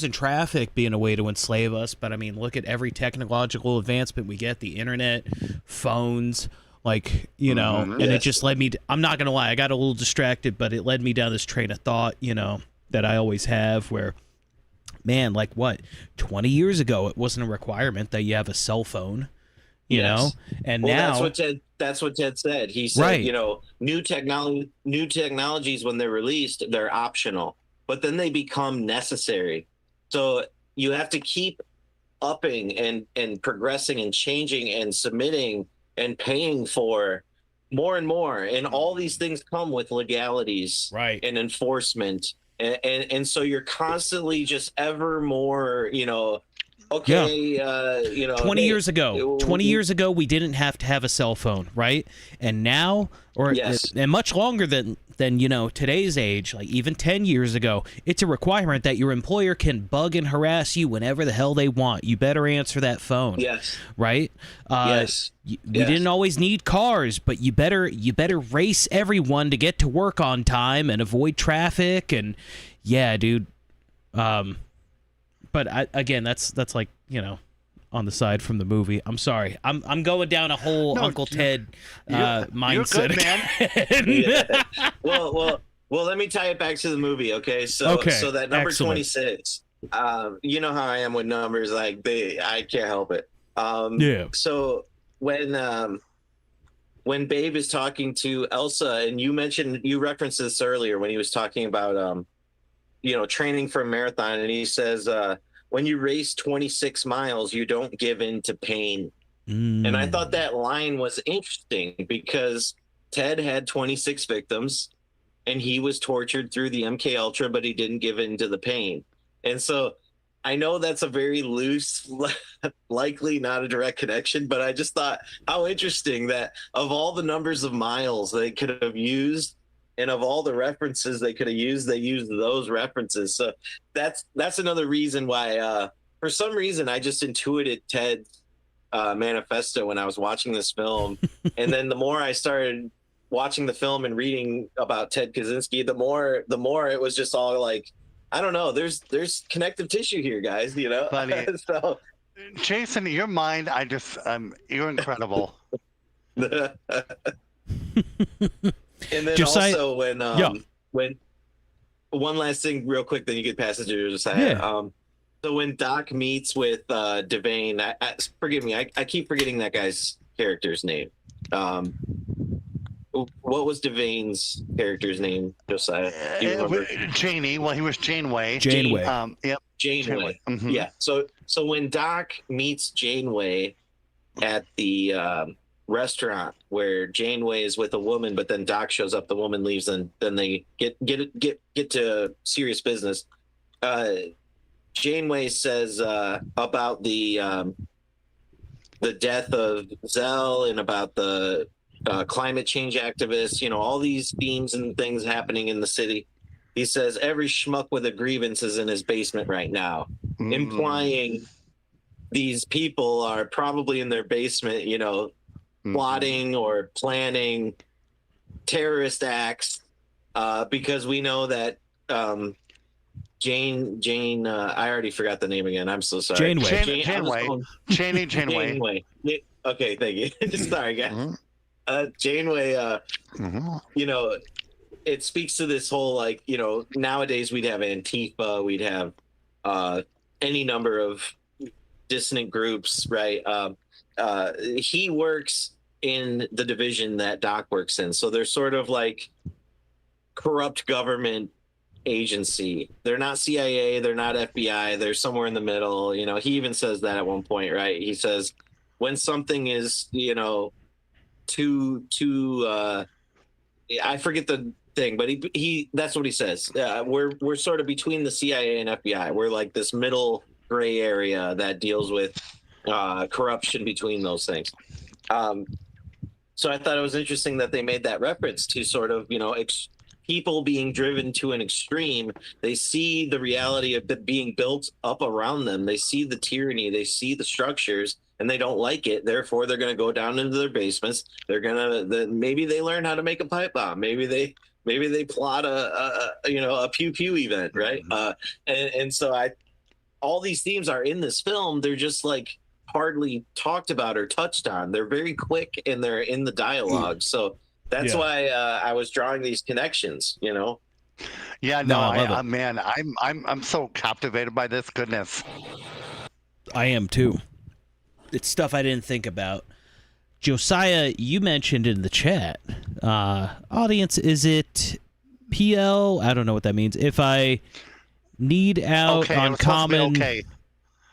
and traffic being a way to enslave us, but I mean, look at every technological advancement we get, the internet, phones, like and it just led me. I'm not gonna lie, I got a little distracted, but it led me down this train of thought, that I always have, where, man, like what, 20 years ago, it wasn't a requirement that you have a cell phone. And now that's what Ted said. He said, right, new technologies, when they're released, they're optional, but then they become necessary. So you have to keep upping and progressing and changing and submitting and paying for more and more, and all these things come with legalities Right. and enforcement, and so you're constantly just ever more, okay, 20 hey, years ago 20 years ago we didn't have to have a cell phone, right? And now, yes, and much longer than today's age, like even 10 years ago, it's a requirement that your employer can bug and harass you whenever the hell they want. You better answer that phone. yes, Right? yes, We yes. didn't always need cars, but you better race everyone to get to work on time and avoid traffic. And yeah, dude. But again, that's like, on the side from the movie. I'm sorry. I'm going down a whole Uncle Ted mindset. You're good, man. Yeah. Well, let me tie it back to the movie. Okay. So that number Excellent. 26, you know how I am with numbers. Like I can't help it. Yeah. So when Babe is talking to Elsa, and you referenced this earlier when he was talking about, training for a marathon. And he says, when you race 26 miles, you don't give in to pain. And I thought that line was interesting because Ted had 26 victims and he was tortured through the MK Ultra, but he didn't give in to the pain. And so I know that's a very loose, likely not a direct connection, but I just thought how interesting that of all the numbers of miles they could have used, and of all the references they could have used, they used those references. So that's another reason why, for some reason, I just intuited Ted's manifesto when I was watching this film. And then the more I started watching the film and reading about Ted Kaczynski, the more it was just all like, I don't know, there's connective tissue here, guys, Funny. So Jason, your mind, you're incredible. And then Josiah, also when one last thing real quick, then you could pass it to Josiah. Yeah. So when Doc meets with Devane, forgive me, I keep forgetting that guy's character's name. What was Devane's character's name, Josiah? Do you remember? Janie. Well, he was Janeway. Janeway. Yep. Janeway. Mm-hmm. Yeah. So when Doc meets Janeway at the restaurant where Janeway is with a woman, but then Doc shows up, the woman leaves, and then they get to serious business. Janeway says about the death of Zell and about the climate change activists, all these themes and things happening in the city. He says every schmuck with a grievance is in his basement right now, implying these people are probably in their basement, plotting or planning terrorist acts, because we know that Jane I already forgot the name again. I'm so sorry. Janeway. Okay, thank you. Sorry, guys. Janeway, it speaks to this whole, nowadays we'd have Antifa, we'd have any number of dissonant groups, right? He works in the division that Doc works in, so they're sort of like corrupt government agency. They're not CIA, they're not FBI, they're somewhere in the middle. He even says that at one point, right? He says when something is, too I forget the thing, but he that's what he says. We're sort of between the CIA and FBI. We're like this middle gray area that deals with corruption between those things. So I thought it was interesting that they made that reference to sort of, people being driven to an extreme. They see the reality of it being built up around them. They see the tyranny, they see the structures, and they don't like it. Therefore, they're going to go down into their basements. They're going to, maybe they learn how to make a pipe bomb. Maybe they plot a pew pew event, right? And so all these themes are in this film. They're just like hardly talked about or touched on. They're very quick and they're in the dialogue. So that's why I was drawing these connections, Yeah, no, man, I'm so captivated by this. Goodness. I am too. It's stuff I didn't think about. Josiah, you mentioned in the chat, audience, is it PL? I don't know what that means. If I Need out Okay, it on was supposed to be common. okay.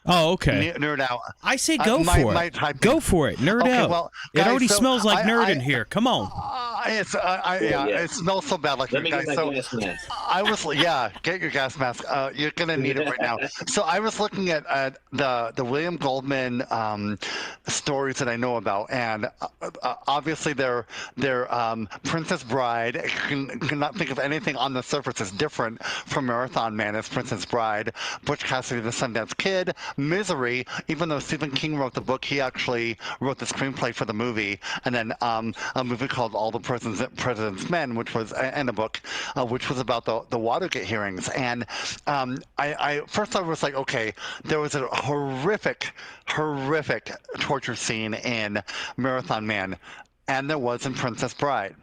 Oh, okay. Nerd out. I say go my for my it. typing. Go for it. Nerd Okay, out. well, It guys, already so smells like nerd I in here. Come on. Yeah, yeah, yeah. it smells so bad, like Let me get guys. my So gas mask. I was, yeah, get your gas mask. You're gonna need it right now. So I was looking at the William Goldman stories that I know about, and obviously they're Princess Bride. I cannot think of anything on the surface as different from Marathon Man as Princess Bride. Butch Cassidy, the Sundance Kid, Misery. Even though Stephen King wrote the book, he actually wrote the screenplay for the movie, and then a movie called All the President's Men, which was and a book, which was about the Watergate hearings. And I first I was like, okay, there was a horrific torture scene in Marathon Man, and there was in Princess Bride.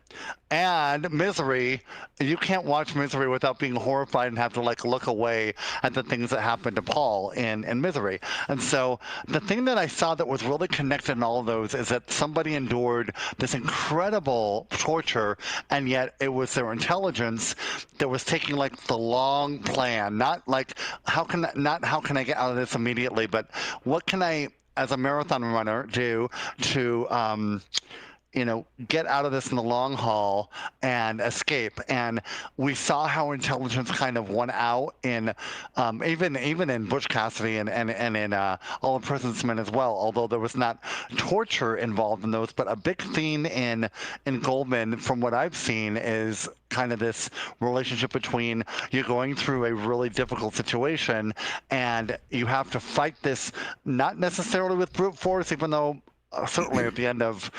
And Misery, you can't watch Misery without being horrified and have to like look away at the things that happened to Paul in Misery. And so the thing that I saw that was really connected in all of those is that somebody endured this incredible torture, and yet it was their intelligence that was taking like the long plan, not like how can I get out of this immediately, but what can I as a marathon runner do to get out of this in the long haul and escape. And we saw how intelligence kind of won out in even in Butch Cassidy and in All the President's Men as well. Although there was not torture involved in those, but a big theme in Goldman, from what I've seen, is kind of this relationship between you're going through a really difficult situation and you have to fight this, not necessarily with brute force, even though certainly at the end of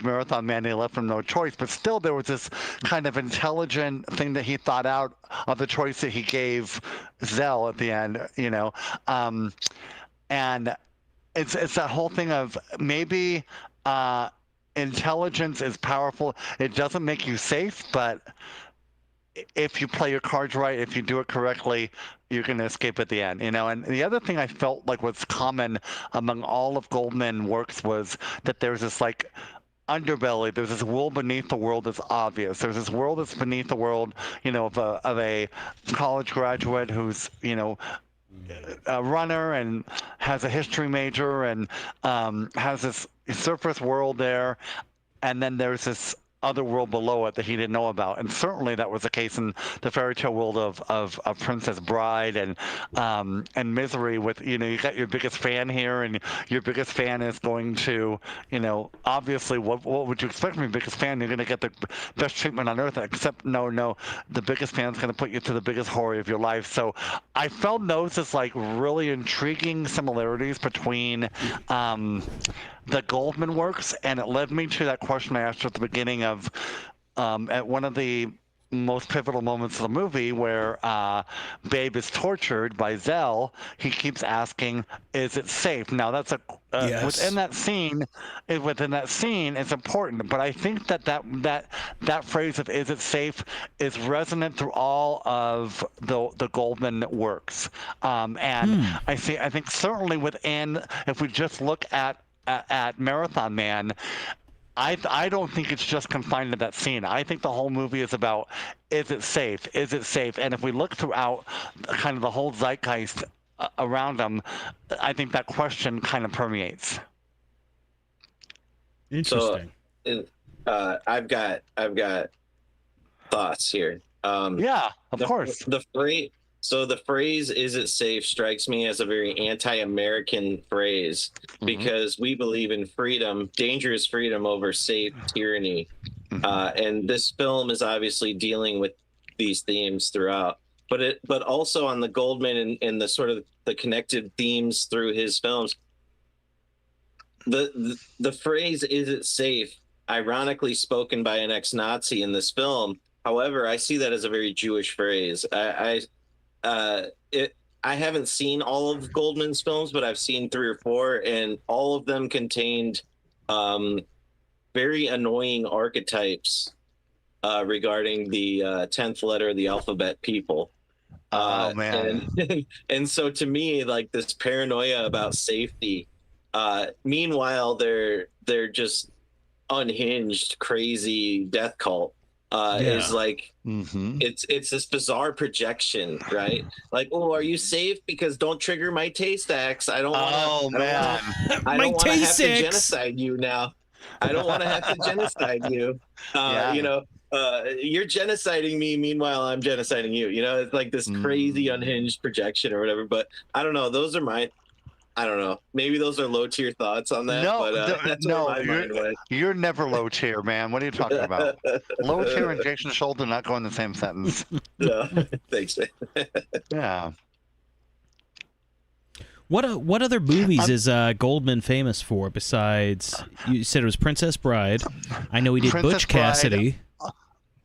Marathon Man, they left him no choice. But still, there was this kind of intelligent thing that he thought out of the choice that he gave Zell at the end, and it's that whole thing of maybe intelligence is powerful. It doesn't make you safe, but if you play your cards right, if you do it correctly, you're going to escape at the end. And the other thing I felt like was common among all of Goldman works was that there's this like underbelly. There's this world beneath the world that's obvious. There's this world that's beneath the world, of a college graduate who's, a runner and has a history major and has this surface world there. And then there's this other world below it that he didn't know about. And certainly that was the case in the fairy tale world of Princess Bride and Misery with, you got your biggest fan here and your biggest fan is going to, obviously what would you expect from your biggest fan? You're going to get the best treatment on earth, except no, the biggest fan's going to put you to the biggest horror of your life. So I felt those as like really intriguing similarities between the Goldman works, and it led me to that question I asked you at the beginning of at one of the most pivotal moments of the movie where Babe is tortured by Zell. He keeps asking, "Is it safe?" Now that's Yes. within that scene. It's important, but I think that phrase of "Is it safe?" is resonant through all of the Goldman works, and I think certainly within, if we just look at Marathon Man, I don't think it's just confined to that scene. I think the whole movie is about, is it safe? Is it safe? And if we look throughout kind of the whole zeitgeist around them, I think that question kind of permeates. Interesting. So, I've got thoughts here. Yeah, of course. The phrase "is it safe" strikes me as a very anti-American phrase because we believe in freedom, dangerous freedom over safe tyranny. And this film is obviously dealing with these themes throughout, but also on the Goldman and the sort of the connected themes through his films. The phrase "is it safe," ironically spoken by an ex-Nazi in this film. However, I see that as a very Jewish phrase. I haven't seen all of Goldman's films, but I've seen 3 or 4, and all of them contained very annoying archetypes regarding the 10th letter of the alphabet people. Oh man. And so to me, like, this paranoia about safety. Meanwhile, they're just unhinged, crazy death cult. is like Mm-hmm. it's this bizarre projection, right? Like, oh, are you safe? Because don't trigger my taste axe. Oh man. I My don't want to have to Tay-Six. genocide you now. I don't want to have to genocide you. You Yeah. know, you're genociding me. Meanwhile, I'm genociding you. You know, it's like this crazy Mm. unhinged projection or whatever. But I don't know. Those are my. I don't know. Maybe those are low tier thoughts on that, No, but that's where no, my mind went. you're never low tier, man. What are you talking about? Low tier and Jason Shoulder not go in the same sentence. No, thanks, man. Yeah. What other movies Um, is Goldman famous for besides you said it was Princess Bride? I know he did Princess Butch Bride. Cassidy.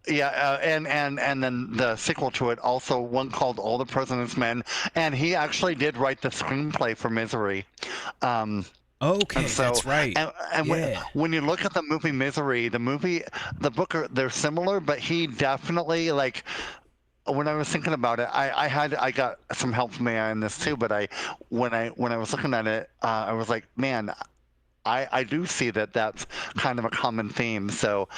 Yeah, and then the sequel to it, also one called All the President's Men, and he actually did write the screenplay for Misery. Um, Okay, and so, that's right. and Yeah. when you look at the movie Misery, the book they're similar, but he definitely like. When I was thinking about it, I got some help from AI in this too. But when I was looking at it, I was like, man, I do see that that's kind of a common theme. So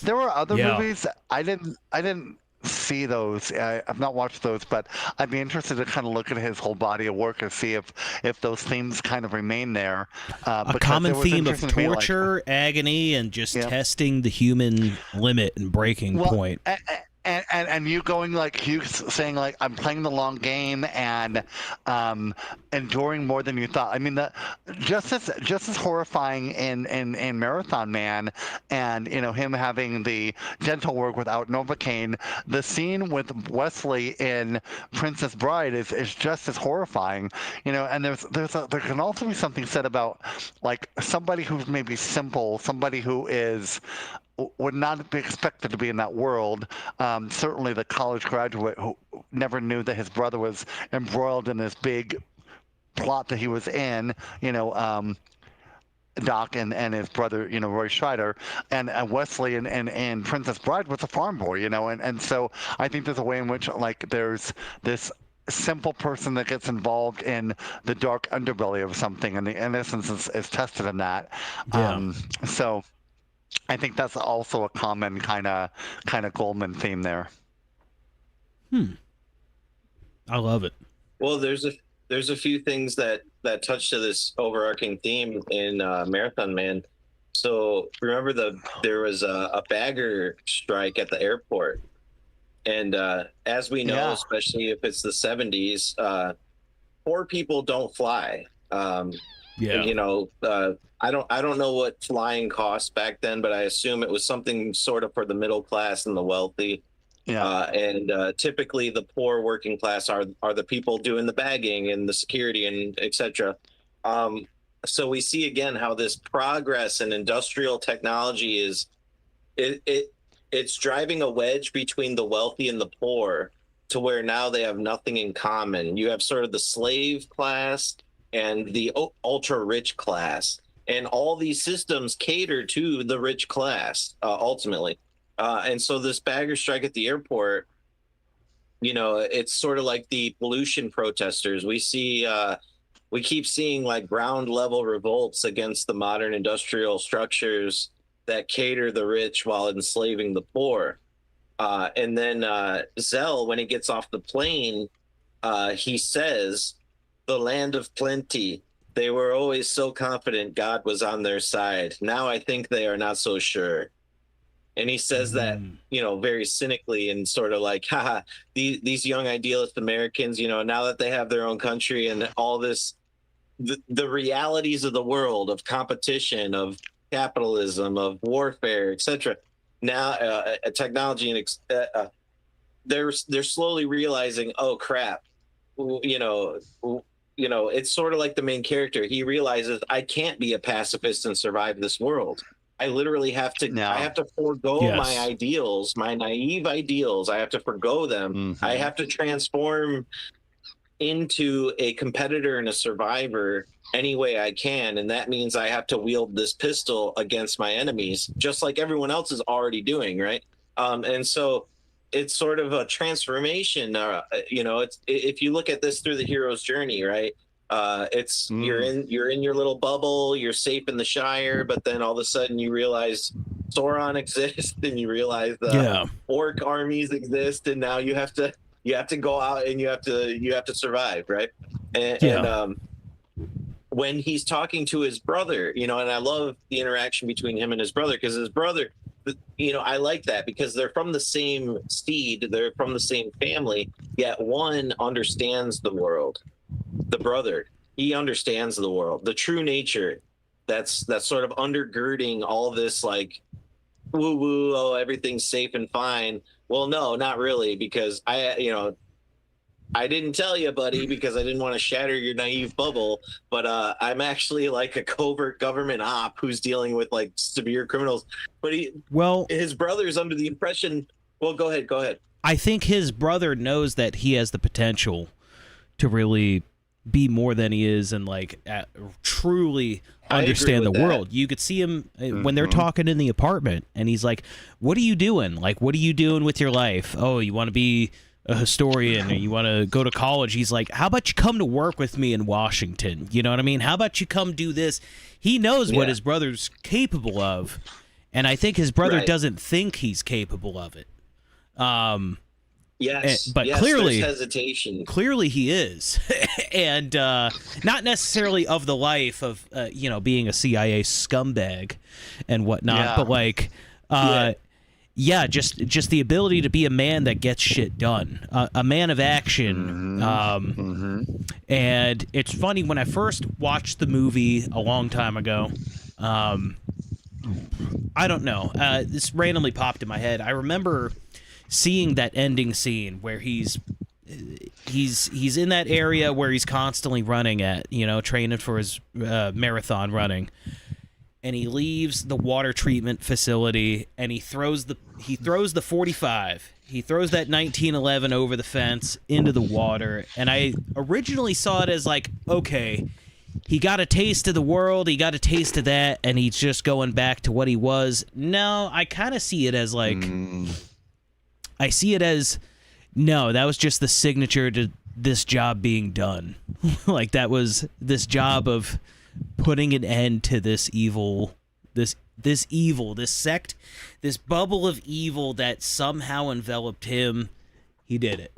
there were other Yeah. movies I didn't see those. I've not watched those, but I'd be interested to kind of look at his whole body of work and see if those themes kind of remain there. A Because common it was theme of interesting to me, like, torture, agony, and just yeah. testing the human limit and breaking Well, point. and you going like you saying like I'm playing the long game and enduring more than you thought. I mean, just as horrifying in Marathon Man, and you know him having the dental work without Novocaine. The scene with Wesley in Princess Bride is just as horrifying. You know, and there can also be something said about like somebody who's maybe simple, somebody who is would not be expected to be in that world. Certainly, the college graduate who never knew that his brother was embroiled in this big plot that he was in. You know, Doc and his brother, you know, Roy Scheider, and Wesley and Princess Bride was a farm boy, you know, and so I think there's a way in which like there's this simple person that gets involved in the dark underbelly of something, and the innocence is tested in that. Yeah. So I think that's also a common kind of Goldman theme there. I love it. Well, there's a few things that touch to this overarching theme in Marathon Man. So remember there was a bagger strike at the airport, and as we know, Yeah. especially if it's the 70s, poor people don't fly. Yeah. You know, I don't know what flying cost back then, but I assume it was something sort of for the middle class and the wealthy. Yeah. And typically the poor working class are the people doing the bagging and the security and etc. So we see again how this progress in industrial technology is it's driving a wedge between the wealthy and the poor to where now they have nothing in common. You have sort of the slave class and the ultra rich class, and all these systems cater to the rich class ultimately. And so this bagger strike at the airport, you know, it's sort of like the pollution protesters. We keep seeing like ground level revolts against the modern industrial structures that cater the rich while enslaving the poor. And then Zell, when he gets off the plane, he says, "The land of plenty. They were always so confident God was on their side. Now I think they are not so sure." And he says that, you know, very cynically and sort of like, haha, these young idealist Americans, you know, now that they have their own country and all this, the realities of the world, of competition, of capitalism, of warfare, etc. Now, technology and they're slowly realizing, oh crap, you know, it's sort of like the main character. He realizes I can't be a pacifist and survive this world. I literally have to. No. I have to forego Yes. my ideals, my naive ideals. I have to forego them. Mhm. I have to transform into a competitor and a survivor any way I can, and that means I have to wield this pistol against my enemies, just like everyone else is already doing, right? And so it's sort of a transformation. You know, it's if you look at this through the hero's journey, right? It's you're in your little bubble, you're safe in the Shire, but then all of a sudden you realize Sauron exists, and you realize the orc armies exist, and now you have to go out and you have to survive, right? And when he's talking to his brother, and I love the interaction between him and his brother, because his brother, I like that because they're from the same seed, they're from the same family, yet one understands the world. The brother, he understands the world, the true nature that's sort of undergirding all this, like, woo woo, oh, everything's safe and fine. Well, no, not really, because I didn't tell you, buddy, because I didn't want to shatter your naive bubble, but I'm actually like a covert government op who's dealing with like severe criminals. But his brother's under the impression. Well, go ahead. I think his brother knows that he has the potential to really be more than he is and like truly understand the world. You could see him when they're talking in the apartment, and he's like, "What are you doing? Like, what are you doing with your life? Oh, you want to be a historian, or you want to go to college?" He's like, "How about you come to work with me in Washington? You know what I mean? How about you come do this?" He knows what his brother's capable of, and I think his brother doesn't think he's capable of it. But clearly, hesitation. Clearly, he is, and not necessarily of the life of being a CIA scumbag and whatnot, but like, just the ability to be a man that gets shit done, a man of action. And it's funny, when I first watched the movie a long time ago, I don't know, this randomly popped in my head. I remember seeing that ending scene where he's in that area where he's constantly running at, training for his marathon running, and he leaves the water treatment facility, and he throws the 45. He throws that 1911 over the fence into the water, and I originally saw it as like, okay, he got a taste of the world, he got a taste of that, and he's just going back to what he was. No, I kind of see it as like, I see it as, no, that was just the signature to this job being done. Like, that was this job of putting an end to this evil, this sect, this bubble of evil that somehow enveloped him. He did it.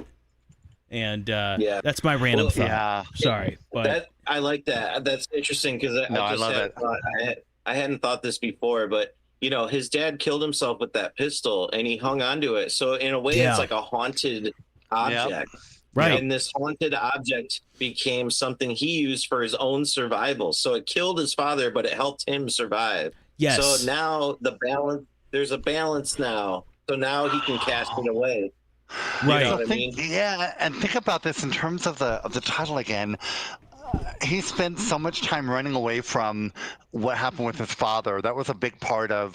And that's my random thought. Yeah. Sorry. But I like that. That's interesting, because I love it. I hadn't thought this before, but his dad killed himself with that pistol, and he hung onto it. So in a way, it's like a haunted object. Right. And this haunted object became something he used for his own survival. So it killed his father, but it helped him survive. Yes. So now there's a balance now. So now he can cast it away. Right. You know what I mean? Yeah, and think about this in terms of the title again. He spent so much time running away from what happened with his father. That was a big part of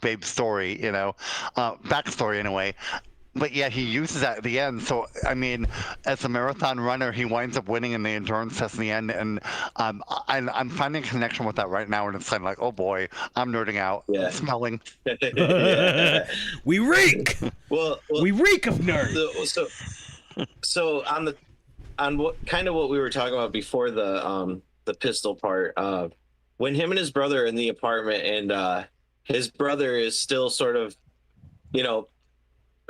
Babe's story, backstory in a way. But yeah, he uses that at the end. So, I mean, as a marathon runner, he winds up winning in the endurance test in the end. And I'm finding a connection with that right now. And it's like, oh boy, I'm nerding out. Yeah. Smelling. We reek. Well, we reek of nerd. So on what we were talking about before the pistol part, when him and his brother are in the apartment, and his brother is still sort of,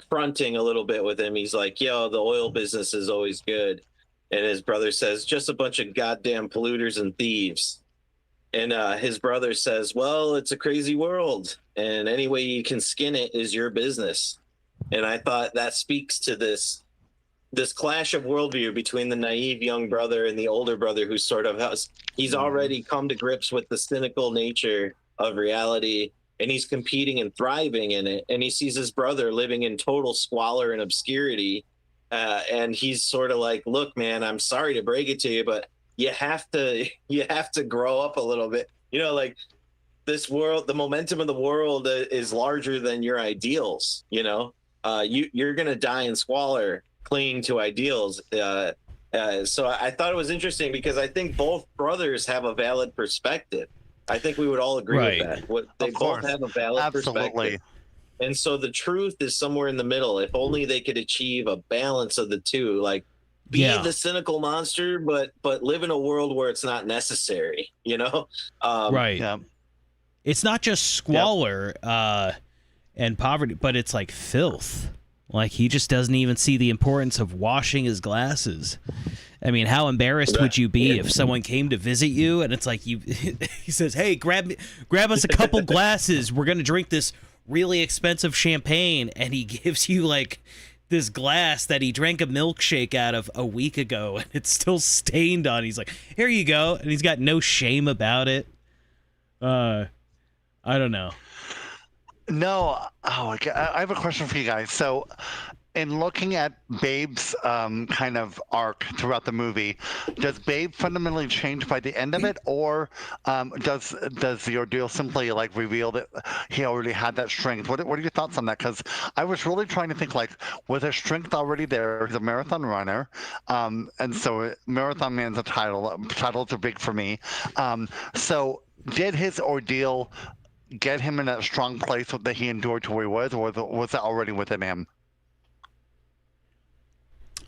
fronting a little bit with him. He's like, yo, the oil business is always good. And his brother says, just a bunch of goddamn polluters and thieves. And his brother says, well, it's a crazy world, and any way you can skin it is your business. And I thought that speaks to this clash of worldview between the naive young brother and the older brother, who sort of he's already come to grips with the cynical nature of reality, and he's competing and thriving in it. And he sees his brother living in total squalor and obscurity. And he's sort of like, look, man, I'm sorry to break it to you, but you have to grow up a little bit. Like, this world, the momentum of the world is larger than your ideals. You're going to die in squalor clinging to ideals. So I thought it was interesting, because I think both brothers have a valid perspective. I think we would all agree with that. They both have a valid perspective. And so the truth is somewhere in the middle. If only they could achieve a balance of the two. Like, be Yeah. the cynical monster, but live in a world where it's not necessary, Right. Yeah. It's not just squalor and poverty, but it's like filth. Like he just doesn't even see the importance of washing his glasses. I mean, how embarrassed would you be if someone came to visit you and it's like he says, "Hey, grab us a couple glasses. We're going to drink this really expensive champagne," and he gives you like this glass that he drank a milkshake out of a week ago and it's still stained on. He's like, "Here you go." And he's got no shame about it. I don't know. No. Oh, okay. I have a question for you guys. So, in looking at Babe's kind of arc throughout the movie, does Babe fundamentally change by the end of it, or does the ordeal simply like reveal that he already had that strength? What are your thoughts on that? Because I was really trying to think like, was his strength already there? He's a marathon runner, and so Marathon Man's a title. Titles are big for me. So did his ordeal get him in that strong place that he endured to where he was, or was that already within him?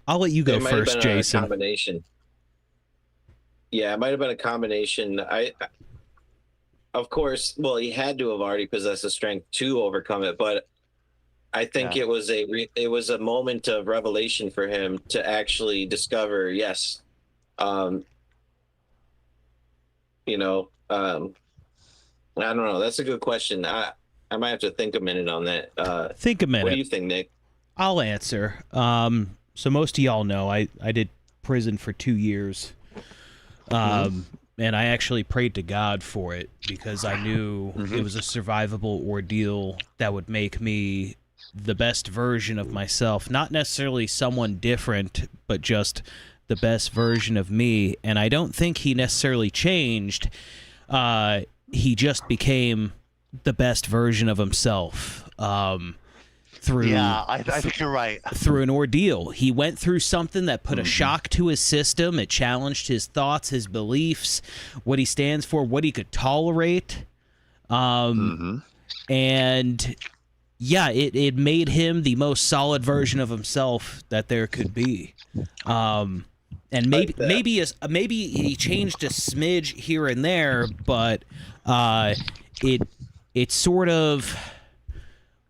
I'll let you go It might have first, been Jason. a combination. Yeah, it might have been a combination. Of course, well, he had to have already possessed the strength to overcome it, but I think it was a moment of revelation for him to actually discover, yes, I don't know. That's a good question. I might have to think a minute on that. Think a minute. What do you think, Nick? I'll answer. So most of y'all know I did prison for 2 years. And I actually prayed to God for it because I knew it was a survivable ordeal that would make me the best version of myself. Not necessarily someone different, but just the best version of me. And I don't think he necessarily changed. He just became the best version of himself. Through I think you're right. Through an ordeal. He went through something that put a shock to his system. It challenged his thoughts, his beliefs, what he stands for, what he could tolerate. And yeah, it made him the most solid version of himself that there could be. And maybe he changed a smidge here and there, but it sort of,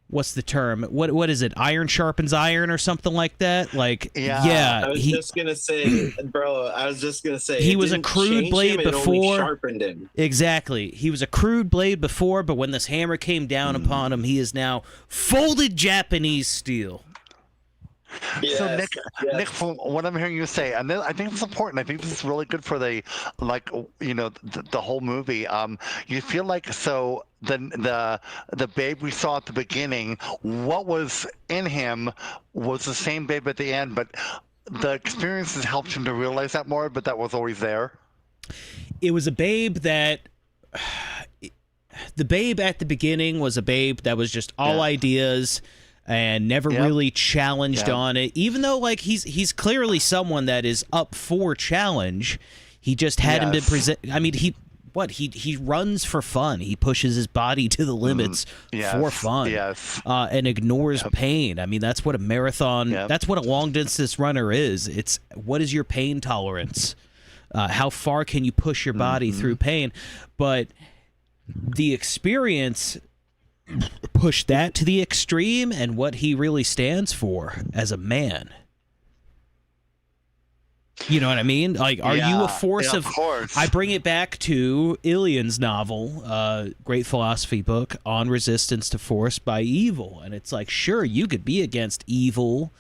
what's the term? What is it? Iron sharpens iron or something like that? Like, yeah. I was just gonna say, bro. He was a crude blade it before. only sharpened him. Exactly. He was a crude blade before, but when this hammer came down upon him, he is now folded Japanese steel. Yes, so Nick, from what I'm hearing you say, and I think it's important. I think this is really good for the whole movie. You feel like the Babe we saw at the beginning, what was in him was the same Babe at the end, but the experiences helped him to realize that more. But that was always there. It was a Babe that. The Babe at the beginning was a Babe that was just all ideas and never really challenged on it. Even though like he's clearly someone that is up for challenge, he just hadn't been present. I mean, he runs for fun. He pushes his body to the limits for fun. And ignores pain. I mean, that's what a marathon. That's what a long distance runner is. It's what is your pain tolerance? How far can you push your body through pain? But the experience pushed that to the extreme, and what he really stands for as a man. You know what I mean? Like, are you a force of course. I bring it back to Ilian's novel, great philosophy book, On Resistance to Force by Evil. And it's like, sure, you could be against evil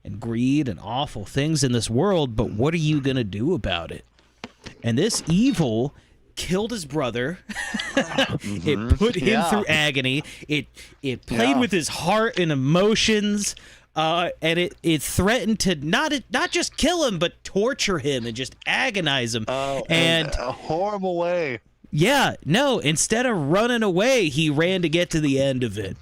and greed and awful things in this world, but what are you going to do about it? And this evil killed his brother. It put him through agony. It played with his heart and emotions, and it threatened to not just kill him, but torture him and just agonize him. And a horrible way. Yeah, no. Instead of running away, he ran to get to the end of it.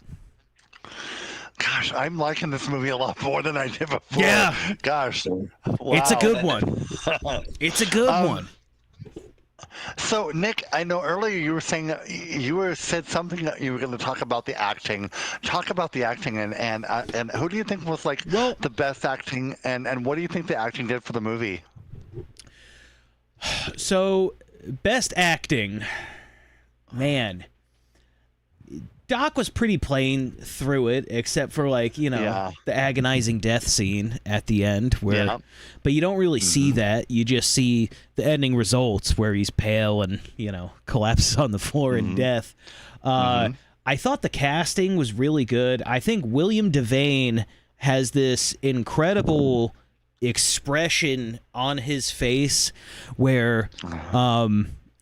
Gosh, I'm liking this movie a lot more than I did before. Yeah. Gosh. Wow. It's a good one. It's a good one. So, Nick, I know earlier you were saying said something that you were going to talk about the acting. Talk about the acting, and who do you think was like Well, the best acting, and what do you think the acting did for the movie? so best acting, man. Doc was pretty plain through it, except for Yeah. the agonizing death scene at the end, where, Yeah. but you don't really see that. You just see the ending results where he's pale and collapses on the floor in death. I thought the casting was really good. I think William Devane has this incredible expression on his face where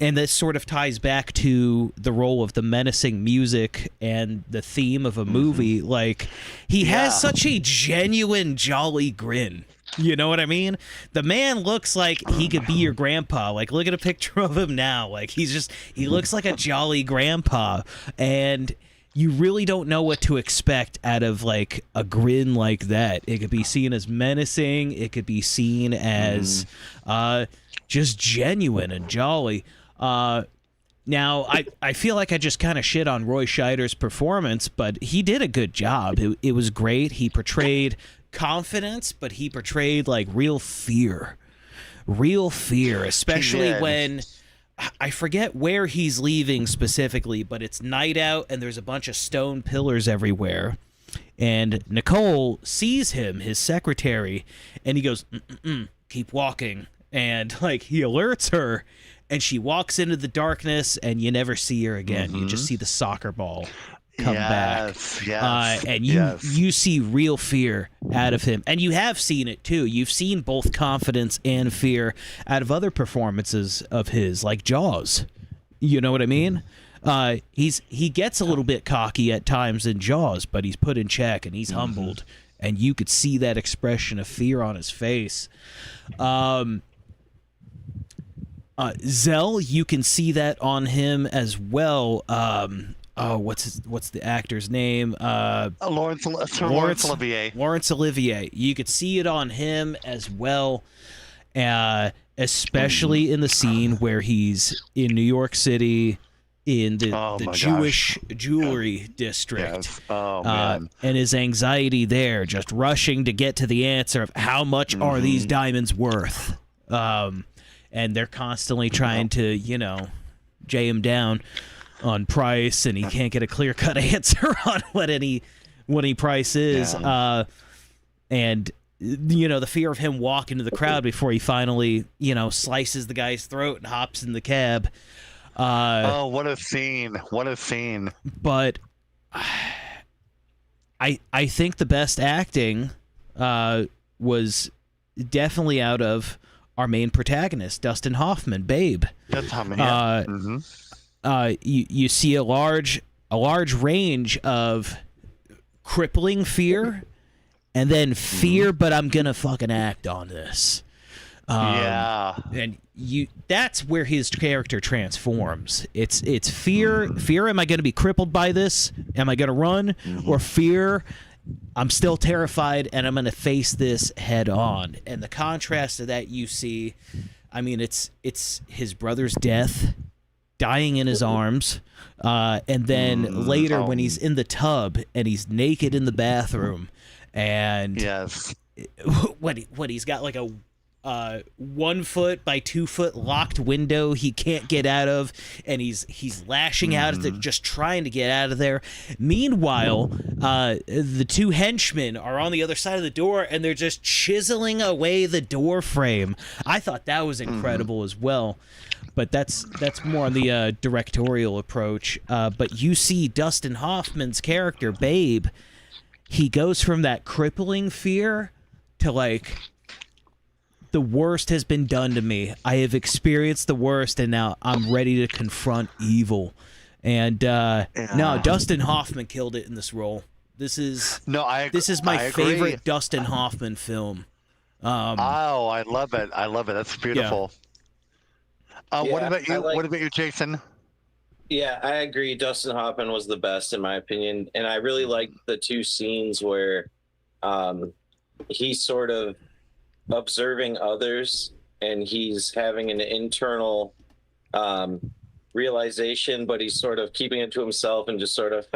and this sort of ties back to the role of the menacing music and the theme of a movie. Like, he has such a genuine jolly grin. You know what I mean? The man looks like he could be your grandpa. Like, look at a picture of him now. Like, he looks like a jolly grandpa. And you really don't know what to expect out of like a grin like that. It could be seen as menacing. It could be seen as just genuine and jolly. Now, I feel like I just kind of shit on Roy Scheider's performance, but he did a good job. It was great. He portrayed confidence, but he portrayed like real fear, especially when I forget where he's leaving specifically, but it's night out and there's a bunch of stone pillars everywhere. And Nicole sees him, his secretary, and he goes, keep walking. And like he alerts her, and she walks into the darkness, and you never see her again. You just see the soccer ball come back. Yes. And you see real fear out of him. And you have seen it too. You've seen both confidence and fear out of other performances of his, like Jaws. You know what I mean? He gets a little bit cocky at times in Jaws, but he's put in check and he's humbled. And you could see that expression of fear on his face. Zell, you can see that on him as well. What's the actor's name? Laurence Olivier. Laurence Olivier. You could see it on him as well, especially in the scene where he's in New York City in the Jewish jewelry district. Yes. Oh, man. And his anxiety there, just rushing to get to the answer of how much are these diamonds worth. And they're constantly trying to, jay him down on price, and he can't get a clear-cut answer on what any price is. Yeah. And the fear of him walking to the crowd before he finally, slices the guy's throat and hops in the cab. What a scene! What a scene! But I think the best acting was definitely out of our main protagonist, Dustin Hoffman, Babe. That's Hoffman. Yeah. You see a large range of crippling fear, and then fear, but I'm gonna fucking act on this. And that's where his character transforms. It's fear. Fear, am I going to be crippled by this? Am I going to run? Or fear, I'm still terrified and I'm going to face this head on. And the contrast to that you see, I mean, it's his brother's death, dying in his arms, and then later when he's in the tub and he's naked in the bathroom, and what he's got like a 1 foot by 2 foot locked window he can't get out of, and he's lashing out at it, just trying to get out of there. Meanwhile, the two henchmen are on the other side of the door and they're just chiseling away the door frame. I thought that was incredible as well, but that's more on the directorial approach. But you see Dustin Hoffman's character, Babe, he goes from that crippling fear to like, the worst has been done to me. I have experienced the worst, and now I'm ready to confront evil. And no, Dustin Hoffman killed it in this role. This is my favorite Dustin Hoffman film. I love it. I love it. That's beautiful. Yeah. What about you? What about you, Jason? Yeah, I agree. Dustin Hoffman was the best in my opinion, and I really liked the two scenes where he's sort of observing others and he's having an internal realization, but he's sort of keeping it to himself and just sort of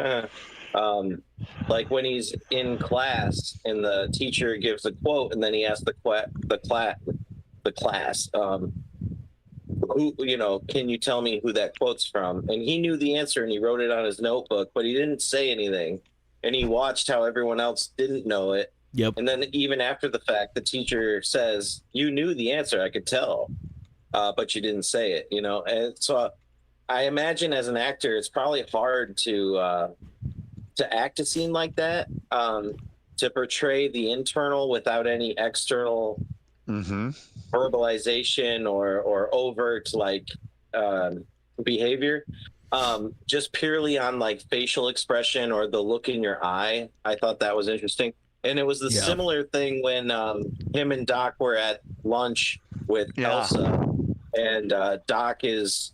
like when he's in class and the teacher gives a quote and then he asks the class, who, can you tell me who that quote's from? And he knew the answer and he wrote it on his notebook, but he didn't say anything. And he watched how everyone else didn't know it. Yep. And then even after the fact, the teacher says, "You knew the answer, I could tell, but you didn't say it." And so I imagine as an actor, it's probably hard to act a scene like that, to portray the internal without any external verbalization or overt behavior. Just purely on like facial expression or the look in your eye. I thought that was interesting. And it was the similar thing when him and Doc were at lunch with Elsa, and Doc is,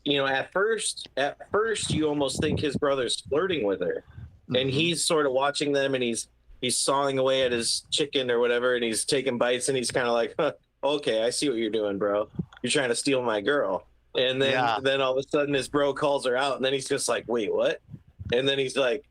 at first you almost think his brother's flirting with her, and he's sort of watching them, and he's sawing away at his chicken or whatever, and he's taking bites, and he's kind of like, huh, okay, I see what you're doing, bro. You're trying to steal my girl. And then all of a sudden his bro calls her out, and then he's just like, wait, what? And then he's like,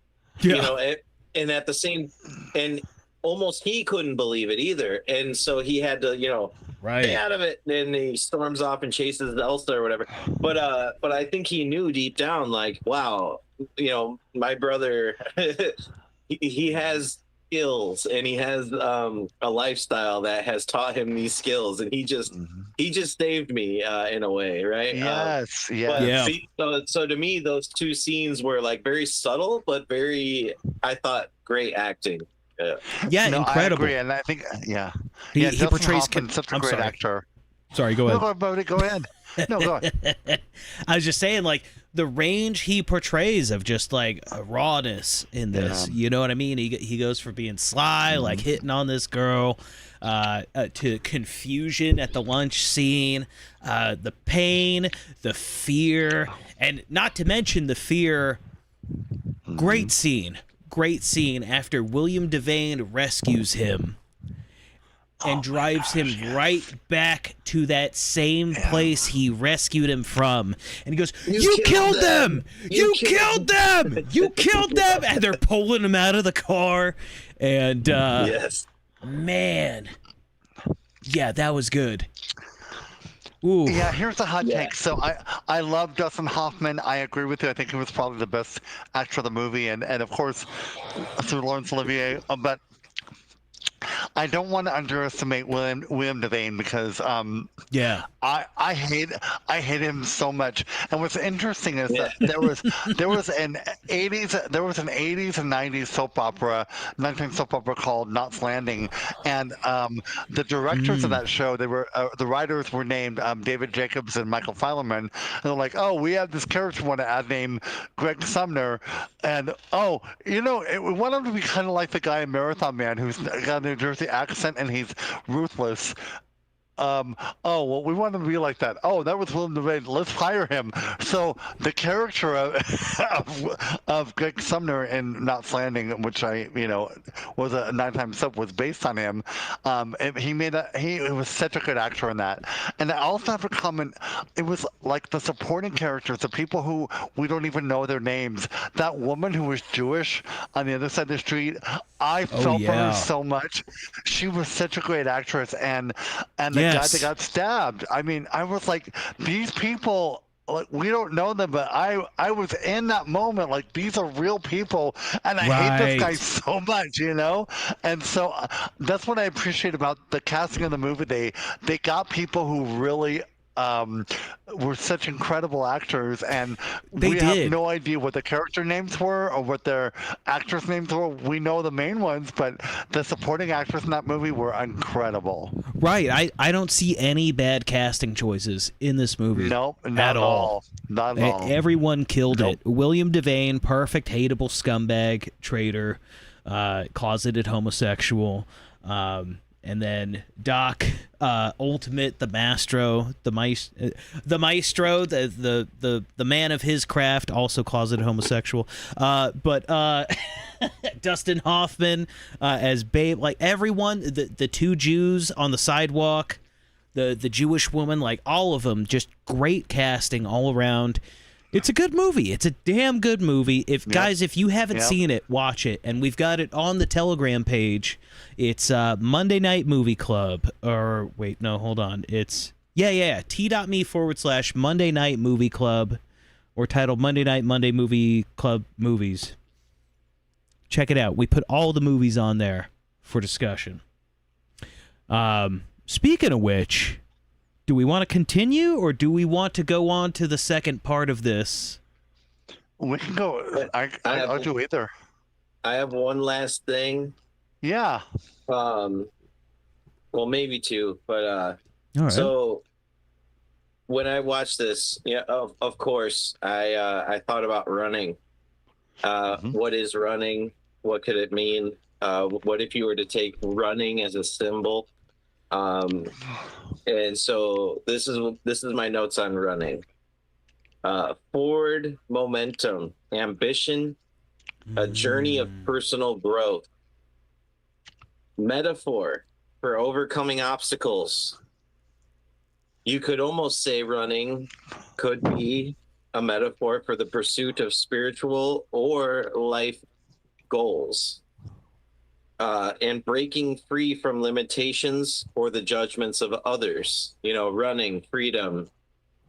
and at the same, and almost he couldn't believe it either. And so he had to, stay out of it. And he storms off and chases Elsa or whatever. But I think he knew deep down, like, wow, my brother, he has skills, and he has a lifestyle that has taught him these skills, and he just saved me in a way, right? So to me, those two scenes were like very subtle, but very, I thought, great acting. Incredible. I agree, and I think he portrays such a great actor. Sorry, go ahead. No, go ahead. No, go ahead. I was just saying, like, the range he portrays of just like rawness in this, you know what I mean? He goes from being sly, like hitting on this girl, to confusion at the lunch scene, the pain, the fear, and not to mention the fear. Great scene after William Devane rescues him and drives him right back to that same place he rescued him from. And he goes, you killed them! You killed them! You killed them! And they're pulling him out of the car. And, man. Yeah, that was good. Ooh. Yeah, here's a hot take. So I love Dustin Hoffman. I agree with you. I think he was probably the best actor of the movie. And of course, through Laurence Olivier. But I don't want to underestimate William Devane because I hate him so much. And what's interesting is that there was an 80s and 90s soap opera, 19 soap opera called Knots Landing, and the directors of that show, they were the writers were named David Jacobs and Michael Fileman. And they're like, oh, we have this character we want to add named Greg Sumner, and we want him to be kind of like the guy in Marathon Man who's got a New Jersey accent and he's ruthless. Well, we want him to be like that. Oh, that was William Devane. Let's hire him. So the character of Greg Sumner in Knots Landing, which was a 9-time sub, was based on him. He was such a good actor in that. And I also have a comment. It was like the supporting characters, the people who we don't even know their names. That woman who was Jewish on the other side of the street, I felt for her so much. She was such a great actress, and the guy that got stabbed. I mean, I was like, these people, like, we don't know them, but I was in that moment, like, these are real people, and I hate this guy so much, And so that's what I appreciate about the casting of the movie. They got people who really were such incredible actors, and we have no idea what the character names were or what their actors' names were. We know the main ones, but the supporting actors in that movie were incredible. Right. I don't see any bad casting choices in this movie. Nope, not at all. Not at all. Everyone killed it. William Devane, perfect, hateable scumbag, traitor, closeted homosexual. And then Doc, ultimate, the maestro, the maestro, the man of his craft, also closeted homosexual. But Dustin Hoffman as Babe, like everyone, the two Jews on the sidewalk, the Jewish woman, like all of them, just great casting all around. It's a good movie. It's a damn good movie. Guys, if you haven't seen it, watch it. And we've got it on the Telegram page. It's Monday Night Movie Club. Or wait, no, hold on. It's t.me/Monday Night Movie Club, or titled Monday Movie Club Movies. Check it out. We put all the movies on there for discussion. Speaking of which, do we want to continue, or do we want to go on to the second part of this? We can go. I'll do either. I have one last thing. Yeah. Well, maybe two, but All right. So when I watched this, of course, I thought about running. What is running? What could it mean? What if you were to take running as a symbol? And so this is my notes on running. Forward momentum, ambition, a journey of personal growth. Metaphor for overcoming obstacles. You could almost say running could be a metaphor for the pursuit of spiritual or life goals. And breaking free from limitations or the judgments of others. Running, freedom,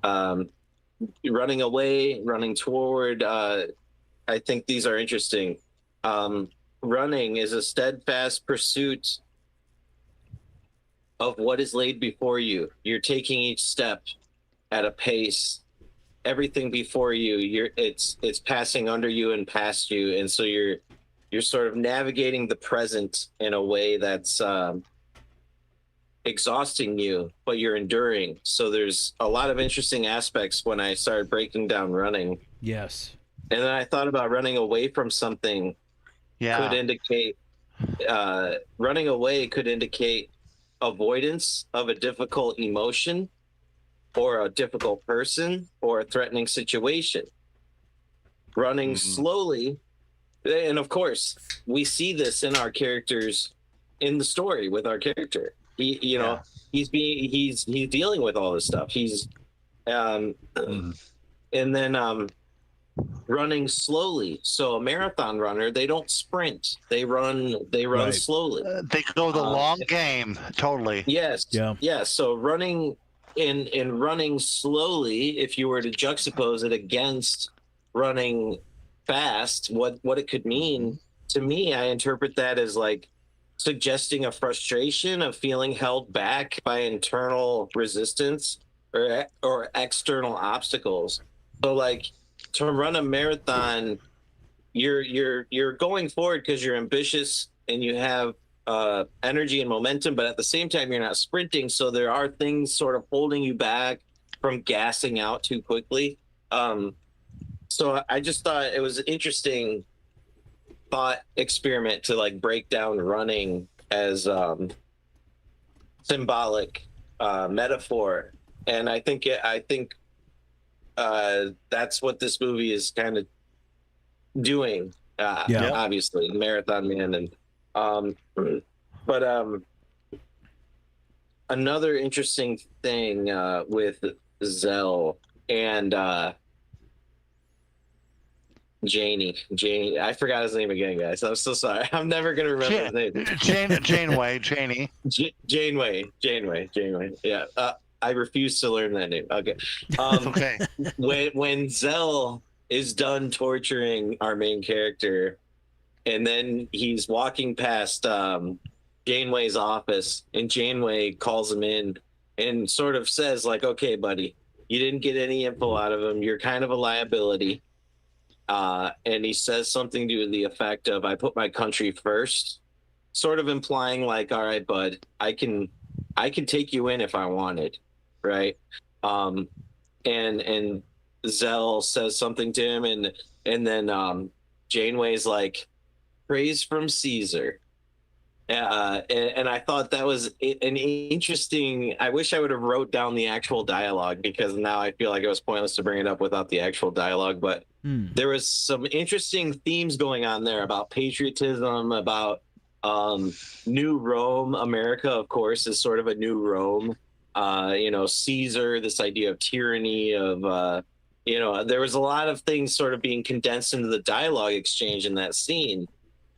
running away, running toward. I think these are interesting. Running is a steadfast pursuit of what is laid before you. You're taking each step at a pace. Everything before you, it's passing under you and past you, and so you're sort of navigating the present in a way that's exhausting you, but you're enduring. So there's a lot of interesting aspects when I started breaking down running. Yes. And then I thought about running away from something. Could indicate running away could indicate avoidance of a difficult emotion or a difficult person or a threatening situation. Running slowly. And of course, we see this in our characters in the story with our character. He's dealing with all this stuff. He's and then running slowly. So a marathon runner, they don't sprint. They run Right. slowly. They go the long game. Totally. Yes. Yeah. Yeah. So running in running slowly, if you were to juxtapose it against running fast, what it could mean to me, I interpret that as like suggesting a frustration of feeling held back by internal resistance or external obstacles. So like to run a marathon, you're going forward because you're ambitious and you have energy and momentum, but at the same time you're not sprinting, so there are things sort of holding you back from gassing out too quickly. So I just thought it was an interesting thought experiment to like break down running as symbolic metaphor, and I think that's what this movie is kind of doing. Obviously, Marathon Man, and but another interesting thing with Zell and Janie, I forgot his name again, guys. I'm so sorry. I'm never gonna remember his name. Janeway. Yeah, I refuse to learn that name. Okay. Okay. When Zell is done torturing our main character, and then he's walking past Janeway's office, and Janeway calls him in and sort of says, like, "Okay, buddy, you didn't get any info out of him. You're kind of a liability." And he says something to the effect of, "I put my country first," sort of implying like, "All right, bud, I can take you in if I wanted," right? And Zell says something to him, and then Janeway's like, "Praise from Caesar." And I thought that was an interesting. I wish I would have wrote down the actual dialogue, because now I feel like it was pointless to bring it up without the actual dialogue. But there was some interesting themes going on there about patriotism, about New Rome. America, of course, is sort of a new Rome. Caesar, this idea of tyranny, of there was a lot of things sort of being condensed into the dialogue exchange in that scene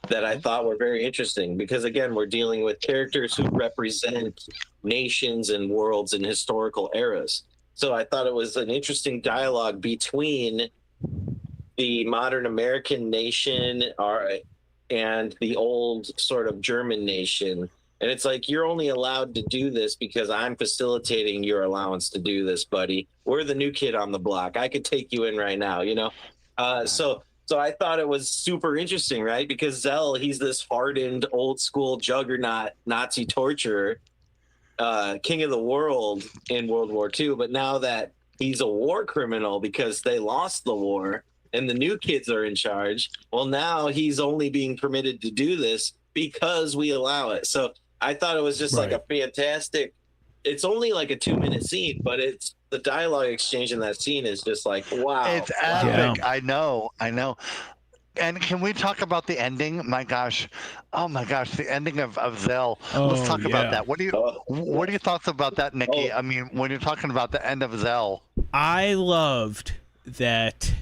that I thought were very interesting, because again, we're dealing with characters who represent nations and worlds and historical eras. So I thought it was an interesting dialogue between the modern American nation and the old sort of German nation. And it's like, you're only allowed to do this because I'm facilitating your allowance to do this, buddy. We're the new kid on the block. I could take you in right now, So I thought it was super interesting, right? Because Zell, he's this hardened, old school juggernaut Nazi torturer, king of the world in World War II. But now that he's a war criminal because they lost the war and the new kids are in charge, well, now he's only being permitted to do this because we allow it. So I thought it was just like a fantastic, it's only like a 2-minute scene, but it's the dialogue exchange in that scene is just like, wow. It's epic. Yeah. I know. And can we talk about the ending? My gosh. Oh my gosh, the ending of Zell. Let's talk about that. What are your thoughts about that, Nikki? I mean, when you're talking about the end of Zell. I loved that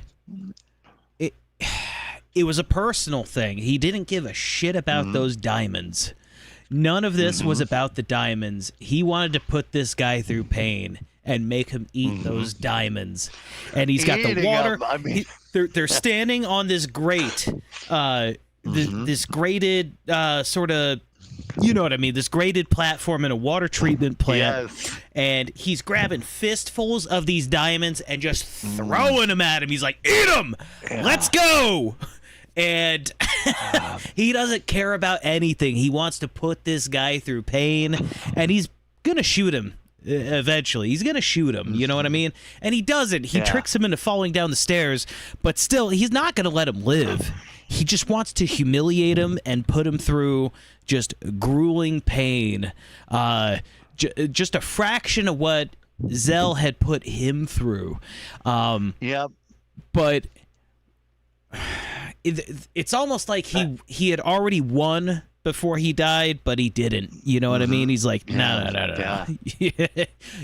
it was a personal thing. He didn't give a shit about those diamonds. None of this was about the diamonds. He wanted to put this guy through pain and make him eat those diamonds. And he's got the water. They're standing on this grate, this grated sort of, you know what I mean, this grated platform in a water treatment plant. Yes. And he's grabbing fistfuls of these diamonds and just throwing them at him. He's like, eat them! Yeah. Let's go! And he doesn't care about anything. He wants to put this guy through pain, and he's going to shoot him eventually. He's going to shoot him, you know what I mean? And he doesn't. He tricks him into falling down the stairs, but still, he's not going to let him live. He just wants to humiliate him and put him through just grueling pain. Just a fraction of what Zell had put him through. But it's almost like he had already won before he died, but he didn't. You know what I mean? He's like, no.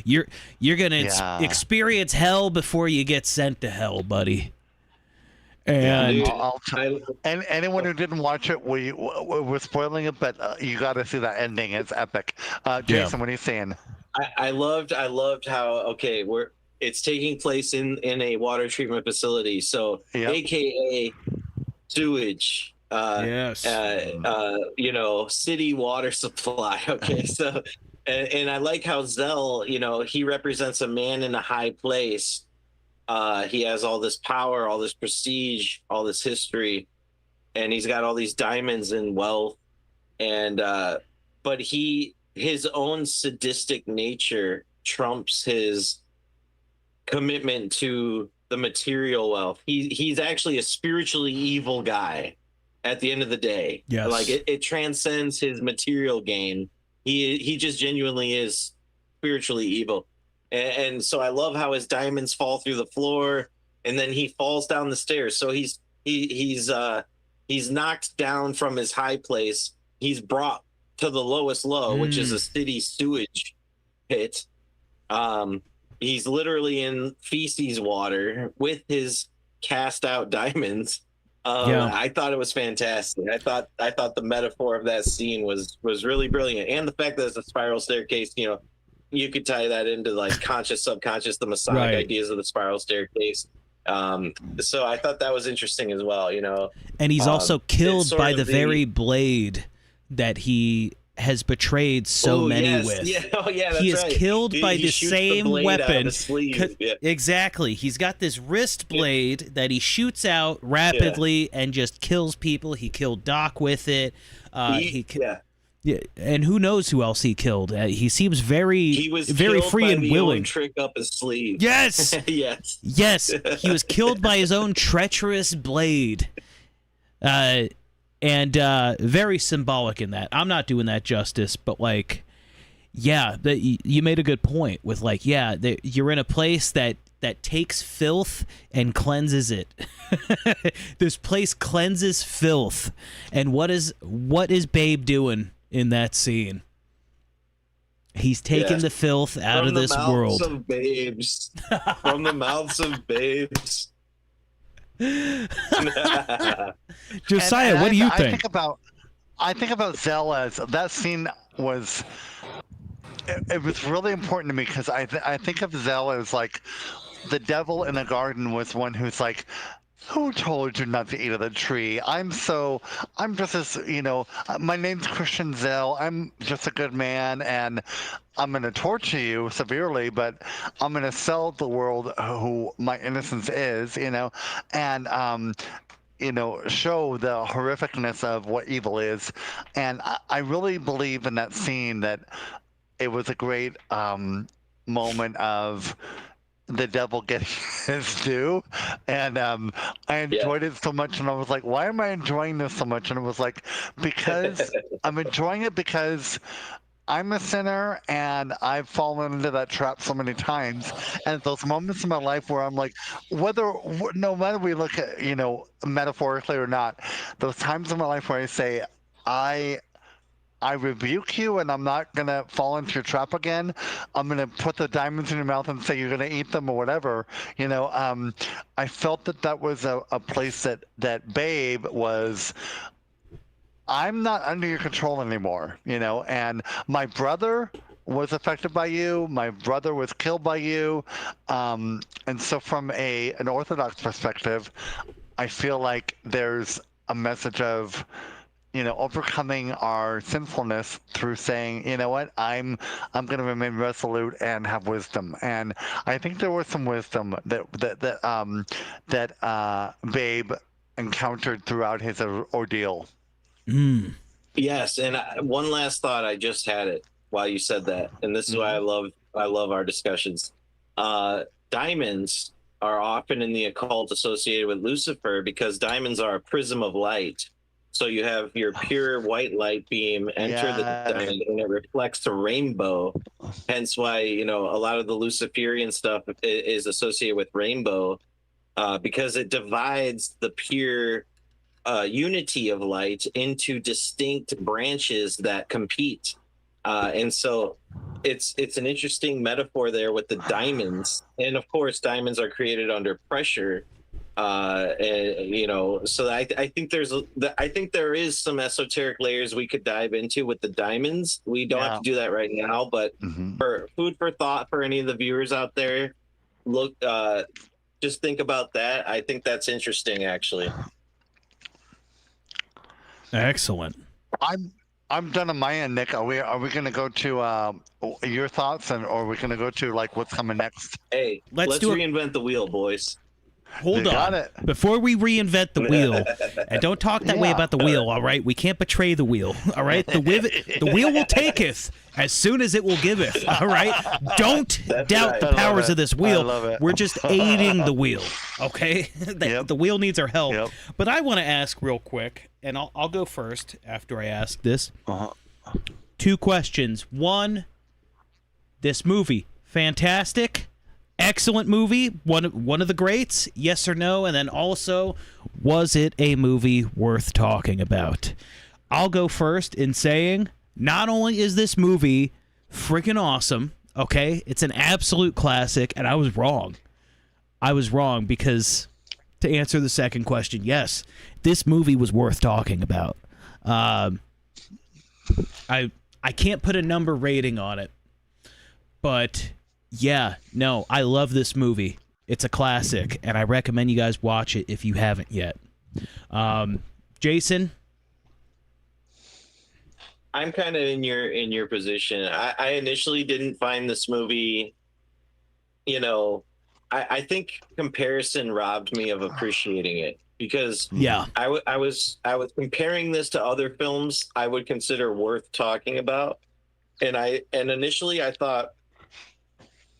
You're gonna experience hell before you get sent to hell, buddy. And and anyone who didn't watch it, we're spoiling it, but you got to see that ending. It's epic. Jason, what are you saying? I loved how it's taking place in a water treatment facility, so AKA sewage. City water supply. Okay, so and I like how Zell, he represents a man in a high place. He has all this power, all this prestige, all this history, and he's got all these diamonds and wealth, and but his own sadistic nature trumps his commitment to the material wealth. He's actually a spiritually evil guy at the end of the day. Yes. Like it transcends his material gain. He just genuinely is spiritually evil. And so I love how his diamonds fall through the floor and then he falls down the stairs. So he's knocked down from his high place. He's brought to the lowest low, which is a city sewage pit. He's literally in feces water with his cast out diamonds. I thought it was fantastic. I thought the metaphor of that scene was really brilliant, and the fact that it's a spiral staircase. You could tie that into like conscious, subconscious, the Masonic ideas of the spiral staircase. So I thought that was interesting as well. And he's also killed by the very blade that he has betrayed so many with. That's he is right. killed by the same weapon. Exactly. He's got this wrist blade that he shoots out rapidly and just kills people. He killed Doc with it. And who knows who else he killed? He seems very free and willing. Trick up his sleeve. Yes. Yes. He was killed by his own treacherous blade. And very symbolic in that. I'm not doing that justice, but like, you made a good point with like, you're in a place that takes filth and cleanses it. This place cleanses filth. And what is Babe doing in that scene? He's taken Yeah. the filth out From of the this mouths world. of babes. From the mouths of babes. Josiah, what do you think? I think about Zell as that scene was. It was really important to me because I think of Zell as like the devil in the garden was one who's like, who told you not to eat of the tree? I'm just as, my name's Christian Zell. I'm just a good man, and I'm going to torture you severely, but I'm going to sell the world who my innocence is, and, show the horrificness of what evil is. And I really believe in that scene that it was a great moment of the devil getting his due, and I Yeah. enjoyed it so much, and I was like, why am I enjoying this so much? And it was like, because I'm enjoying it because I'm a sinner and I've fallen into that trap so many times. And those moments in my life where I'm like, no matter we look at, metaphorically or not, those times in my life where I say, I I rebuke you, and I'm not gonna fall into your trap again. I'm gonna put the diamonds in your mouth and say you're gonna eat them or whatever. I felt that was a place that Babe was. I'm not under your control anymore, and my brother was affected by you. My brother was killed by you, and so from an Orthodox perspective, I feel like there's a message of overcoming our sinfulness through saying, you know what, I'm going to remain resolute and have wisdom. And I think there was some wisdom that Babe encountered throughout his ordeal. Mm. Yes, and one last thought. I just had it while you said that, and this is why I love our discussions. Diamonds are often in the occult associated with Lucifer because diamonds are a prism of light. So you have your pure white light beam enter the diamond, and it reflects a rainbow. Hence why a lot of the Luciferian stuff is associated with rainbow, because it divides the pure unity of light into distinct branches that compete. And so it's an interesting metaphor there with the diamonds. And of course, diamonds are created under pressure. So I think there is some esoteric layers we could dive into with the diamonds. We don't have to do that right now, but for food for thought for any of the viewers out there, just think about that. I think that's interesting, actually. Excellent. I'm done on my end, Nick. Are we going to go to your thoughts, or are we going to go to like what's coming next? Hey, let's reinvent the wheel, boys. Hold on. Before we reinvent the wheel, and don't talk that way about the wheel, all right? We can't betray the wheel, all right? The wheel will taketh as soon as it will giveth, all right? Don't doubt the powers of this wheel. We're just aiding the wheel, okay? The wheel needs our help. Yep. But I want to ask real quick, and I'll go first after I ask this. Two questions. One, this movie, fantastic? Excellent movie, one of the greats, yes or no? And then also, was it a movie worth talking about? I'll go first in saying, not only is this movie freaking awesome, okay, it's an absolute classic, and I was wrong. I was wrong because, to answer the second question, yes, this movie was worth talking about. I can't put a number rating on it, but... yeah, no, I love this movie. It's a classic, and I recommend you guys watch it if you haven't yet. Jason? I'm kind of in your position. I initially didn't find this movie, I think comparison robbed me of appreciating it, because I was comparing this to other films I would consider worth talking about. And initially I thought,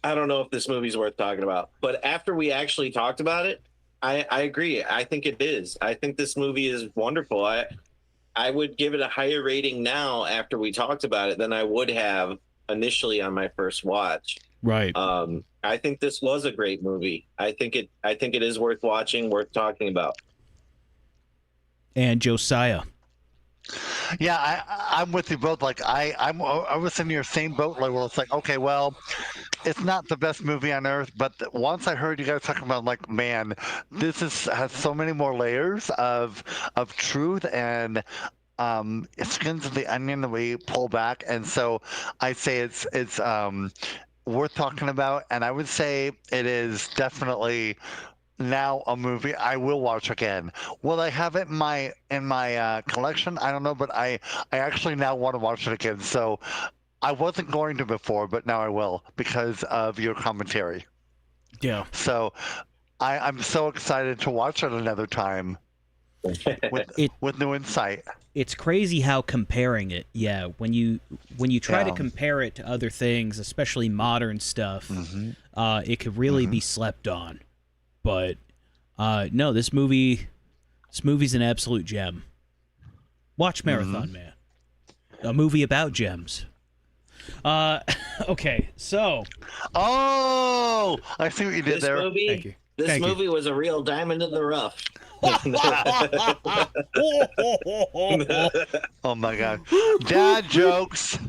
I don't know if this movie's worth talking about, but after we actually talked about it, I agree. I think it is. I think this movie is wonderful. I would give it a higher rating now after we talked about it than I would have initially on my first watch. Right. I think this was a great movie. I think it is worth watching, worth talking about. And Josiah. Yeah, I'm with you both. Like I was in your same boat. Like, well, it's like, okay, well, it's not the best movie on earth, but once I heard you guys talking about, like, man, this is has so many more layers of truth and it skins the onion that we pull back, and so I say it's worth talking about, and I would say it is definitely now a movie I will watch again. Will I have it in my collection? I don't know, but I actually now want to watch it again. So I wasn't going to before, but now I will because of your commentary. Yeah. So I'm so excited to watch it another time with new insight. It's crazy how comparing it, when you try to Yeah. compare it to other things, especially modern stuff, Hmm. it could really be slept on. But no, this movie's an absolute gem. Watch Marathon Man, a movie about gems. Okay, so Oh, I see what you did This there. thank you. movie, this Thank you. movie was a real diamond in the rough. Oh my God, dad jokes.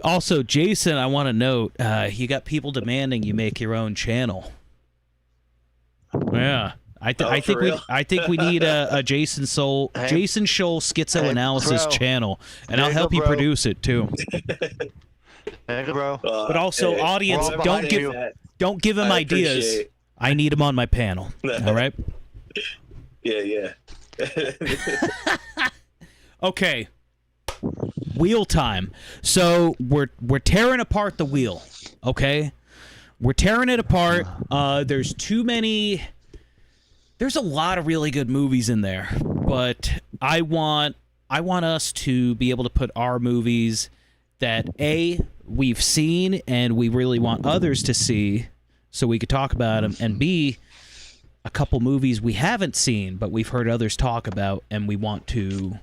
Also, Jason, I want to note, you got people demanding you make your own channel. Yeah, I for think real? we need a Jason Scholl schizoanalysis bro. channel, and There I'll you go, help you bro. produce it too. Hey, bro. But also, audience, we're all don't behind you. don't give him I ideas. appreciate- I need him on my panel. All right. Yeah. Okay. Wheel time. So we're tearing apart the wheel. Okay. We're tearing it apart. There's too many. There's a lot of really good movies in there, but I want us to be able to put our movies that we've seen and we really want others to see, so we could talk about them, and B, a couple movies we haven't seen but we've heard others talk about, and we want to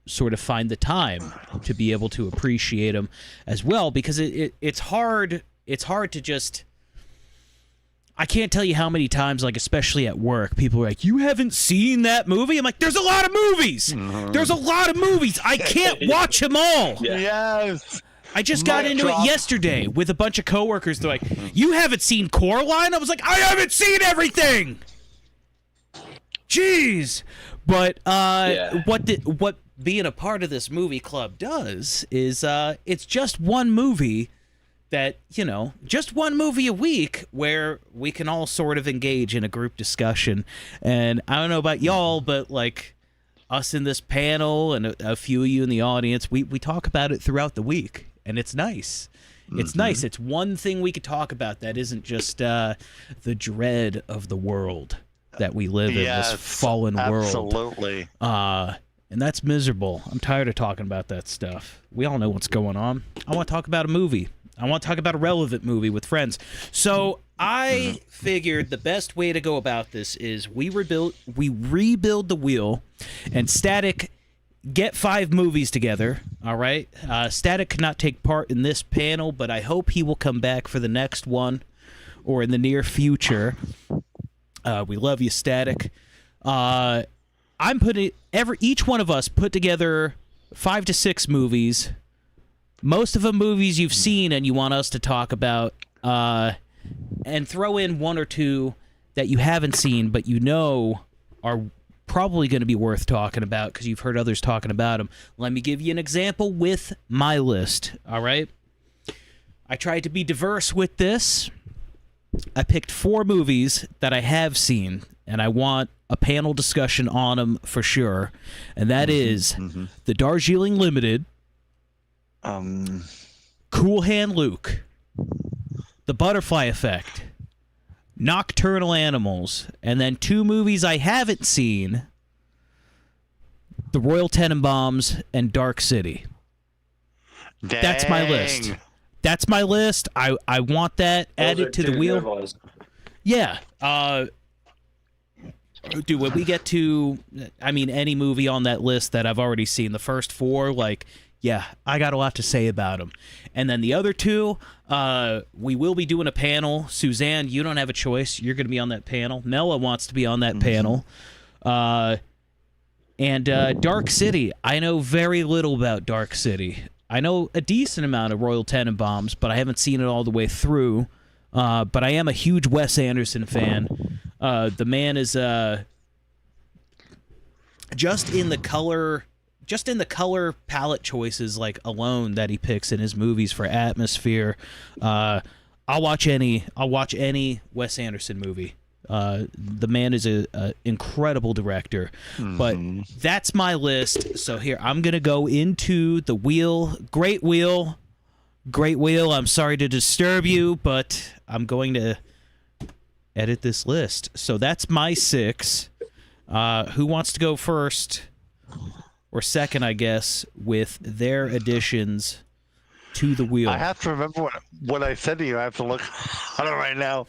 sort of find the time to be able to appreciate them as well, because it's hard to just. I can't tell you how many times, like, especially at work, people are like, "You haven't seen that movie?" I'm like, "There's a lot of movies. There's a lot of movies. I can't watch them all." Yeah. Yes. I just got Mic into drop. it yesterday with a bunch of coworkers. They're like, "You haven't seen Coraline?" I was like, "I haven't seen everything." Jeez. But Yeah. what being a part of this movie club does is it's just one movie that, just one movie a week where we can all sort of engage in a group discussion. And I don't know about y'all, but like us in this panel and a few of you in the audience, we talk about it throughout the week, and it's nice. It's nice. It's one thing we could talk about that isn't just the dread of the world that we live in, this fallen world. Absolutely. And that's miserable. I'm tired of talking about that stuff. We all know what's going on. I want to talk about a movie. I want to talk about a relevant movie with friends. So I figured the best way to go about this is we rebuild the wheel, and Static get 5 movies together. All right. Static cannot take part in this panel, but I hope he will come back for the next one or in the near future. We love you, Static. I'm putting each one of us put together 5 to 6 movies. Most of them movies you've seen and you want us to talk about, and throw in 1 or 2 that you haven't seen but are probably going to be worth talking about because you've heard others talking about them. Let me give you an example with my list. All right. I tried to be diverse with this. I picked 4 movies that I have seen, and I want a panel discussion on them for sure. And that is The Darjeeling Limited, Cool Hand Luke, The Butterfly Effect, Nocturnal Animals, and then 2 movies I haven't seen, The Royal Tenenbaums and Dark City. That's my list. Dang. That's my list. I want that added to the wheel. Yeah. Dude, when we get to, any movie on that list that I've already seen, the first 4, like, yeah, I got a lot to say about them. And then the other two, we will be doing a panel. Suzanne, you don't have a choice. You're going to be on that panel. Mela wants to be on that panel. And Dark City. I know very little about Dark City. I know a decent amount of Royal Tenenbaums, but I haven't seen it all the way through. But I am a huge Wes Anderson fan. The man is just in the color palette choices like alone that he picks in his movies for atmosphere. I'll watch any Wes Anderson movie. The man is a incredible director. But that's my list. So here I'm gonna go into the wheel. Great wheel. I'm sorry to disturb you, but I'm going to edit this list. So that's my 6. Who wants to go first? Or second, I guess, with their additions to the wheel. I have to remember what I said to you. I have to look on it right now.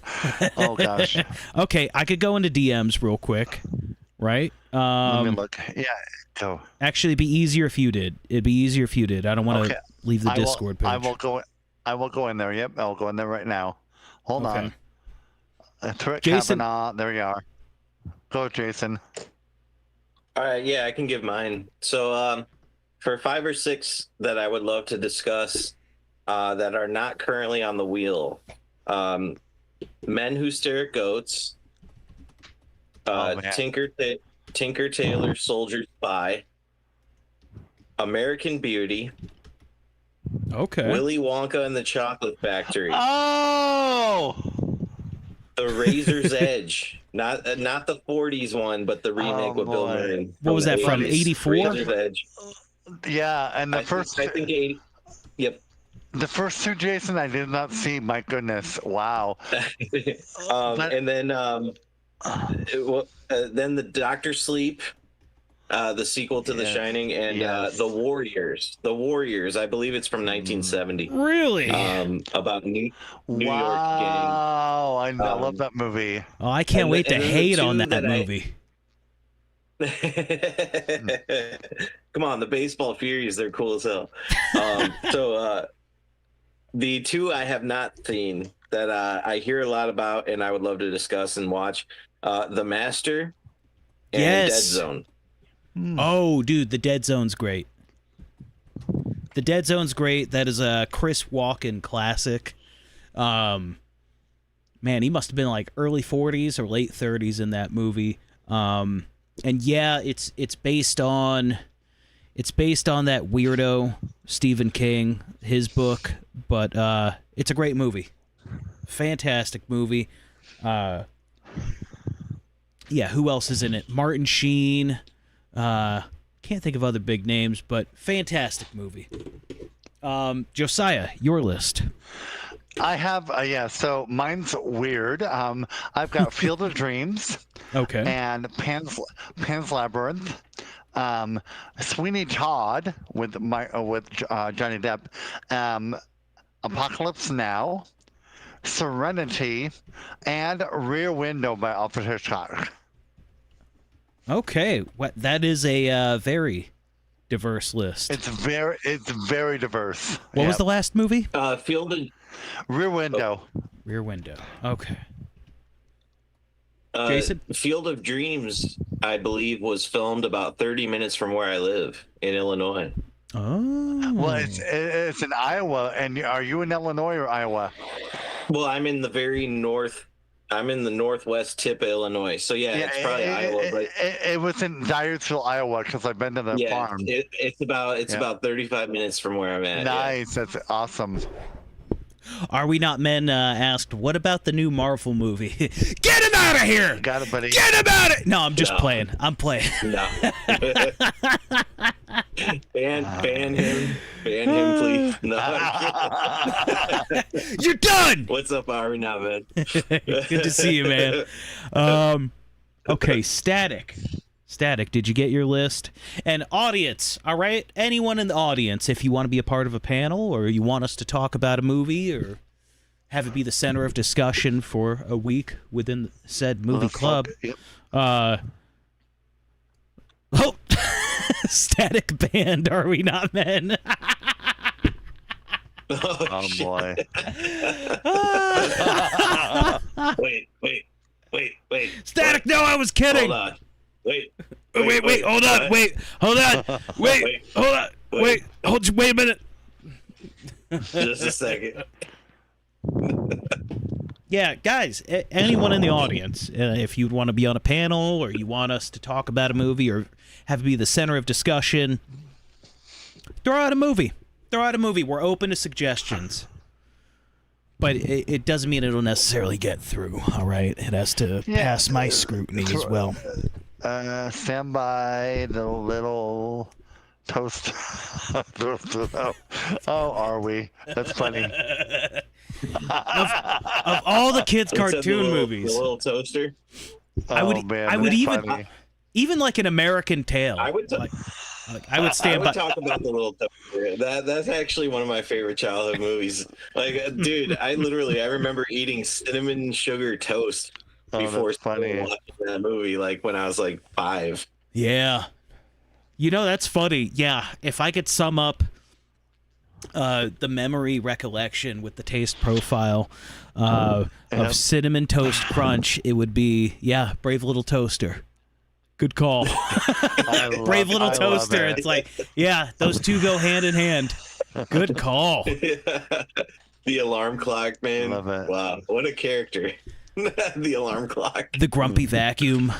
Oh, gosh. Okay, I could go into DMs real quick, right? Let me look. Yeah, go. Actually, it'd be easier if you did. I don't want to leave the Discord page. I will go in there. Yep, I'll go in there right now. Hold on. Jason. Kavanaugh. There you are. Go, Jason. All right, yeah, I can give mine. So for 5 or 6 that I would love to discuss that are not currently on the wheel, Men Who Stare at Goats, Tinker Tailor Soldier Spy, American Beauty, okay, Willy Wonka and the Chocolate Factory. Oh! The Razor's Edge. Not the 40s one, but the remake with Bill Murray. What was that from, 84? Razor's Edge. Yeah, and I think 80. Yep. The first 2, Jason, I did not see. My goodness. Wow. And then the Doctor Sleep, the sequel to The Shining, and The Warriors. The Warriors, I believe it's from 1970. Really? About New York gang. Wow, I love that movie. Oh, I can't wait to hate on that movie. Come on, the Baseball Furies, they're cool as hell. The 2 I have not seen that I hear a lot about and I would love to discuss and watch, The Master and Dead Zone. Oh, dude, the Dead Zone's great. The Dead Zone's great. That is a Chris Walken classic. Man, he must have been like early 40s or late 30s in that movie. And yeah, it's based on that weirdo Stephen King, his book, but it's a great movie. Fantastic movie. Yeah, who else is in it? Martin Sheen. Can't think of other big names, but fantastic movie. Josiah, your list. I have, so mine's weird. I've got Field of Dreams. Okay. And Pan's Labyrinth. Sweeney Todd with Johnny Depp. Apocalypse Now. Serenity. And Rear Window by Alfred Hitchcock. Okay, that is a very diverse list. It's very diverse. What was the last movie? Field of Rear Window. Rear Window. Okay. Jason? Field of Dreams, I believe, was filmed about 30 minutes from where I live in Illinois. Oh. Well, it's in Iowa, and are you in Illinois or Iowa? Well, I'm in the very north. I'm in the northwest tip of Illinois, so it's probably Iowa. But it was in Dyersville, Iowa, because I've been to the farm. It's about 35 minutes from where I'm at. Nice, that's awesome. Are We Not Men asked, what about the new Marvel movie? Get him out of here! Got it, buddy. Get him out of... No, I'm just playing. I'm playing. No. Ban him. Ban him, please. No. You're done! What's up, Are We Not Men? Good to see you, man. Okay, Static. Static, did you get your list? And audience, all right? Anyone in the audience, if you want to be a part of a panel or you want us to talk about a movie or have it be the center of discussion for a week within said movie club. Yep. Static band, Are We Not Men? Oh, Oh shit. boy. Wait. Static. No, I was kidding. Hold on. Wait. Wait. Hold on. what? Wait. Hold on. Wait. Hold on. Wait. Wait a minute. Just a second. Yeah, guys, anyone in the audience, if you'd want to be on a panel or you want us to talk about a movie or have it be the center of discussion, throw out a movie. We're open to suggestions. But it doesn't mean it'll necessarily get through, all right? It has to pass my scrutiny as well. Stand by the little toast. Oh, are we? That's funny. Of all the kids' cartoon movies, The little toaster. I would Funny. even like an American Tail. I would I would stand by. talk about the little toaster. That's actually one of my favorite childhood movies. Like, dude, I remember eating cinnamon sugar toast before watching that movie. Like when I was like 5. Yeah. That's funny. Yeah, if I could sum up the memory recollection with the taste profile of Cinnamon Toast Crunch, it would be, Brave Little Toaster. Good call. Brave Little Toaster. It's like, those two go hand in hand. Good call. The alarm clock, man. Love it. Wow, what a character. The alarm clock. The grumpy vacuum.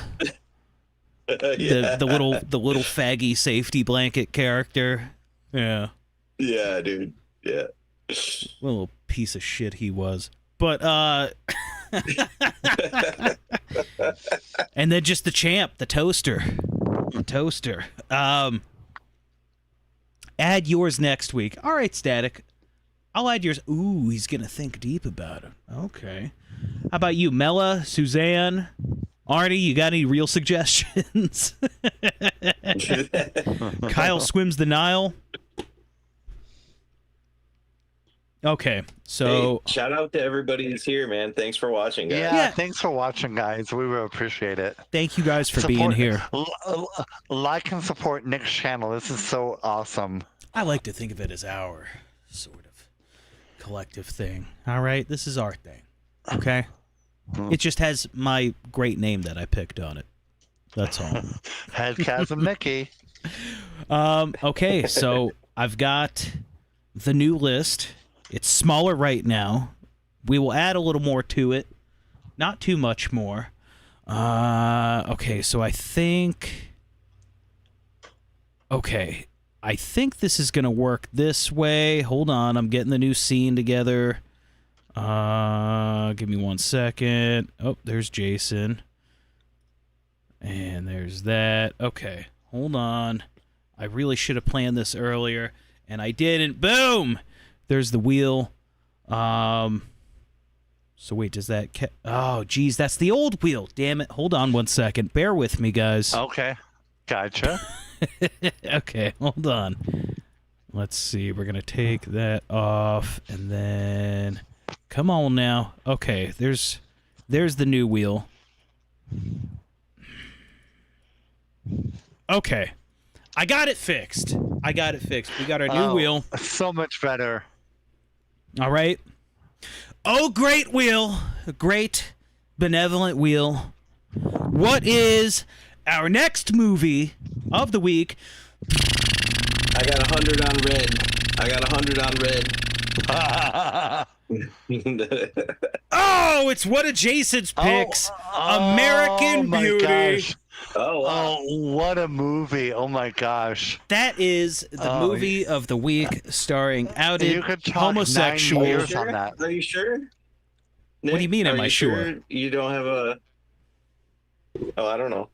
The little faggy safety blanket character. Yeah. Yeah, dude. Yeah. What a little piece of shit he was. But and then just the champ, the toaster. Add yours next week. All right, Static. I'll add yours. Ooh, he's gonna think deep about it. Okay. How about you, Mela, Suzanne, Arnie? You got any real suggestions? Kyle swims the Nile. Okay, so hey, shout out to everybody who's here, man. Thanks for watching, guys. Yeah, thanks for watching, guys. We will appreciate it. Thank you guys for being here. Like and support Nick's channel. This is so awesome. I like to think of it as our sort of collective thing. All right, this is our thing. Okay, it just has my great name that I picked on it. That's all. Headchasm Mickey. Okay, so I've got the new list. It's smaller right now. We will add a little more to it. Not too much more. Okay, so I think this is going to work this way. Hold on, I'm getting the new scene together. Give me 1 second. Oh, there's Jason. And there's that. Okay, hold on. I really should have planned this earlier, and I didn't. Boom! There's the wheel. So wait, does that... oh, geez, that's the old wheel. Damn it. Hold on 1 second. Bear with me, guys. Okay. Gotcha. Okay, hold on. Let's see. We're going to take that off, and then... come on now. Okay, there's the new wheel. Okay. I got it fixed. We got our new wheel. So much better. All right. Oh, great wheel. A great benevolent wheel. What is our next movie of the week? I got 100 on red. Oh, it's one of Jason's picks. American my Beauty. Gosh. Oh, wow. Oh, what a movie. Oh, my gosh. That is the movie of the week, starring outed You could talk 9 homosexuals. years on that. Are you sure? What do you mean, am I sure? You don't have a... Oh, I don't know.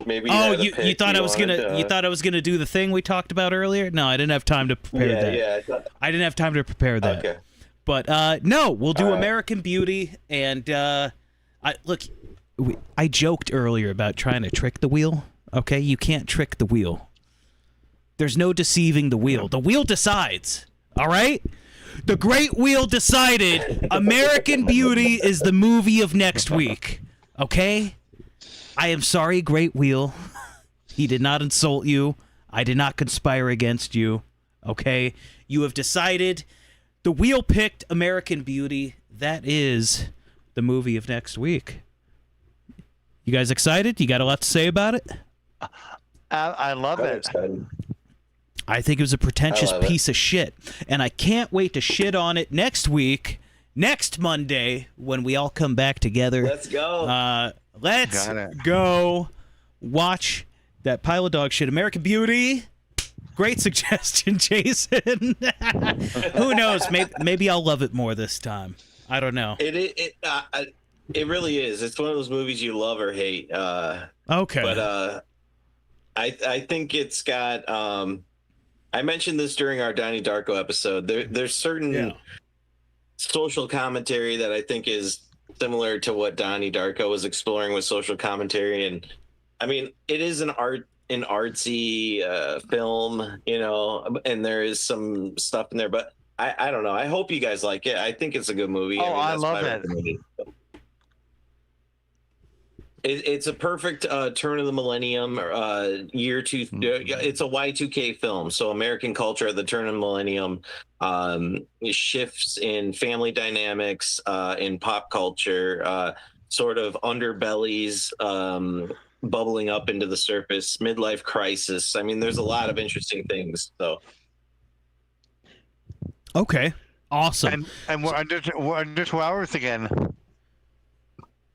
Maybe you thought I was gonna do the thing we talked about earlier? No, I didn't have time to prepare that. Yeah, I didn't have time to prepare that. Okay. But no, we'll do American Beauty, and I joked earlier about trying to trick the wheel. Okay, you can't trick the wheel. There's no deceiving the wheel. The wheel decides. All right. The Great Wheel decided American Beauty is the movie of next week. Okay. I am sorry, Great Wheel. He did not insult you. I did not conspire against you. Okay. You have decided The Wheel picked American Beauty. That is the movie of next week. You guys excited? You got a lot to say about it? I love it. Excited. I think it was a pretentious piece of shit. And I can't wait to shit on it next week, next Monday, when we all come back together. Let's go. Let's go watch that pile of dog shit. American Beauty. Great suggestion, Jason. Who knows? Maybe I'll love it more this time. I don't know. It really is. It's one of those movies you love or hate. Okay. But I think it's got. I mentioned this during our Donnie Darko episode. There's certain social commentary that I think is similar to what Donnie Darko was exploring with social commentary, and I mean, it is an artsy film, you know, and there is some stuff in there, but I don't know. I hope you guys like it. I think it's a good movie. Oh, I love it. It's a perfect turn of the millennium year two. It's a Y2K film, so American culture at the turn of the millennium, shifts in family dynamics, in pop culture, sort of underbellies bubbling up into the surface, midlife crisis. I mean, there's a lot of interesting things. So, okay, awesome. And we're under 2 hours again.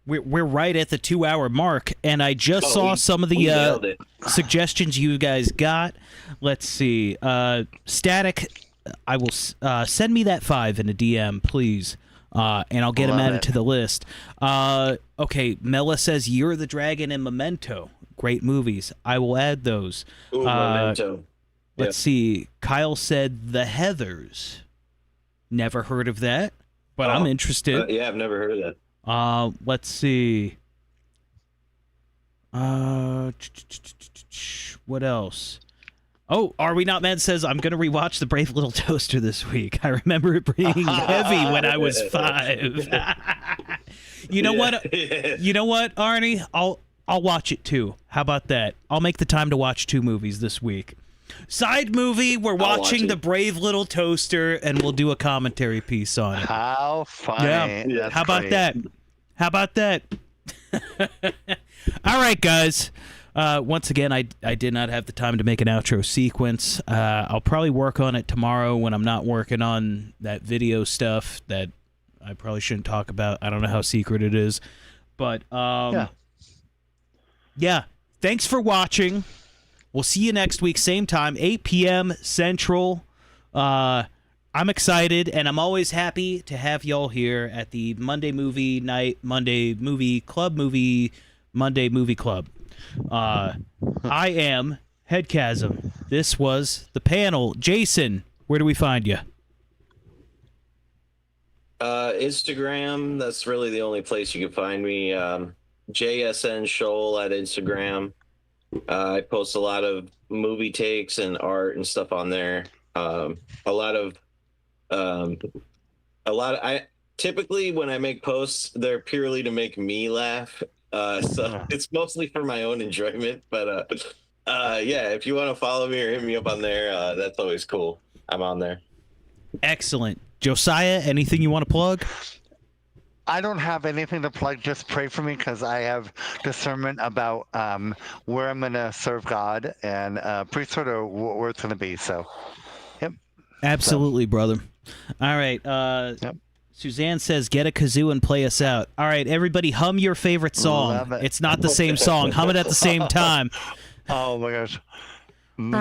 We're right at the 2 hour mark, and I just saw some of the suggestions you guys got. Let's see. Static, I will send me that 5 in a DM, please, and I'll get them added to the list. Okay, Mela says You're the Dragon and Memento. Great movies. I will add those. Ooh, Memento. Let's see. Kyle said The Heathers. Never heard of that, but I'm interested. Yeah, I've never heard of that. Let's see. What else? Oh, Are We Not Men says, I'm going to rewatch The Brave Little Toaster this week. I remember it being heavy when I was 5. You know what? You know what, Arnie? I'll watch it too. How about that? I'll make the time to watch 2 movies this week. Side movie, we're watching The Brave Little Toaster, and we'll do a commentary piece on it. How funny. Yeah. How about that? How about that? All right, guys. Once again, I did not have the time to make an outro sequence. I'll probably work on it tomorrow when I'm not working on that video stuff that I probably shouldn't talk about. I don't know how secret it is. But, yeah. Thanks for watching. We'll see you next week, same time, 8 p.m. Central. I'm excited, and I'm always happy to have y'all here at the Monday Movie Night, Monday Movie Club. I am Headchasm. This was the panel. Jason, where do we find you? Instagram. That's really the only place you can find me. JSN Shoal at Instagram. I post a lot of movie takes and art and stuff on there. I typically, when I make posts, they're purely to make me laugh. So it's mostly for my own enjoyment. But yeah, if you want to follow me or hit me up on there, that's always cool. I'm on there. Excellent. Josiah, anything you want to plug? I don't have anything to plug. Just pray for me because I have discernment about where I'm going to serve God and priesthood or where it's going to be. So, yep. Absolutely, brother. All right. Yep. Suzanne says, get a kazoo and play us out. All right, everybody, hum your favorite song. Love it. It's not the same song. Hum it at the same time. Oh, my gosh. No.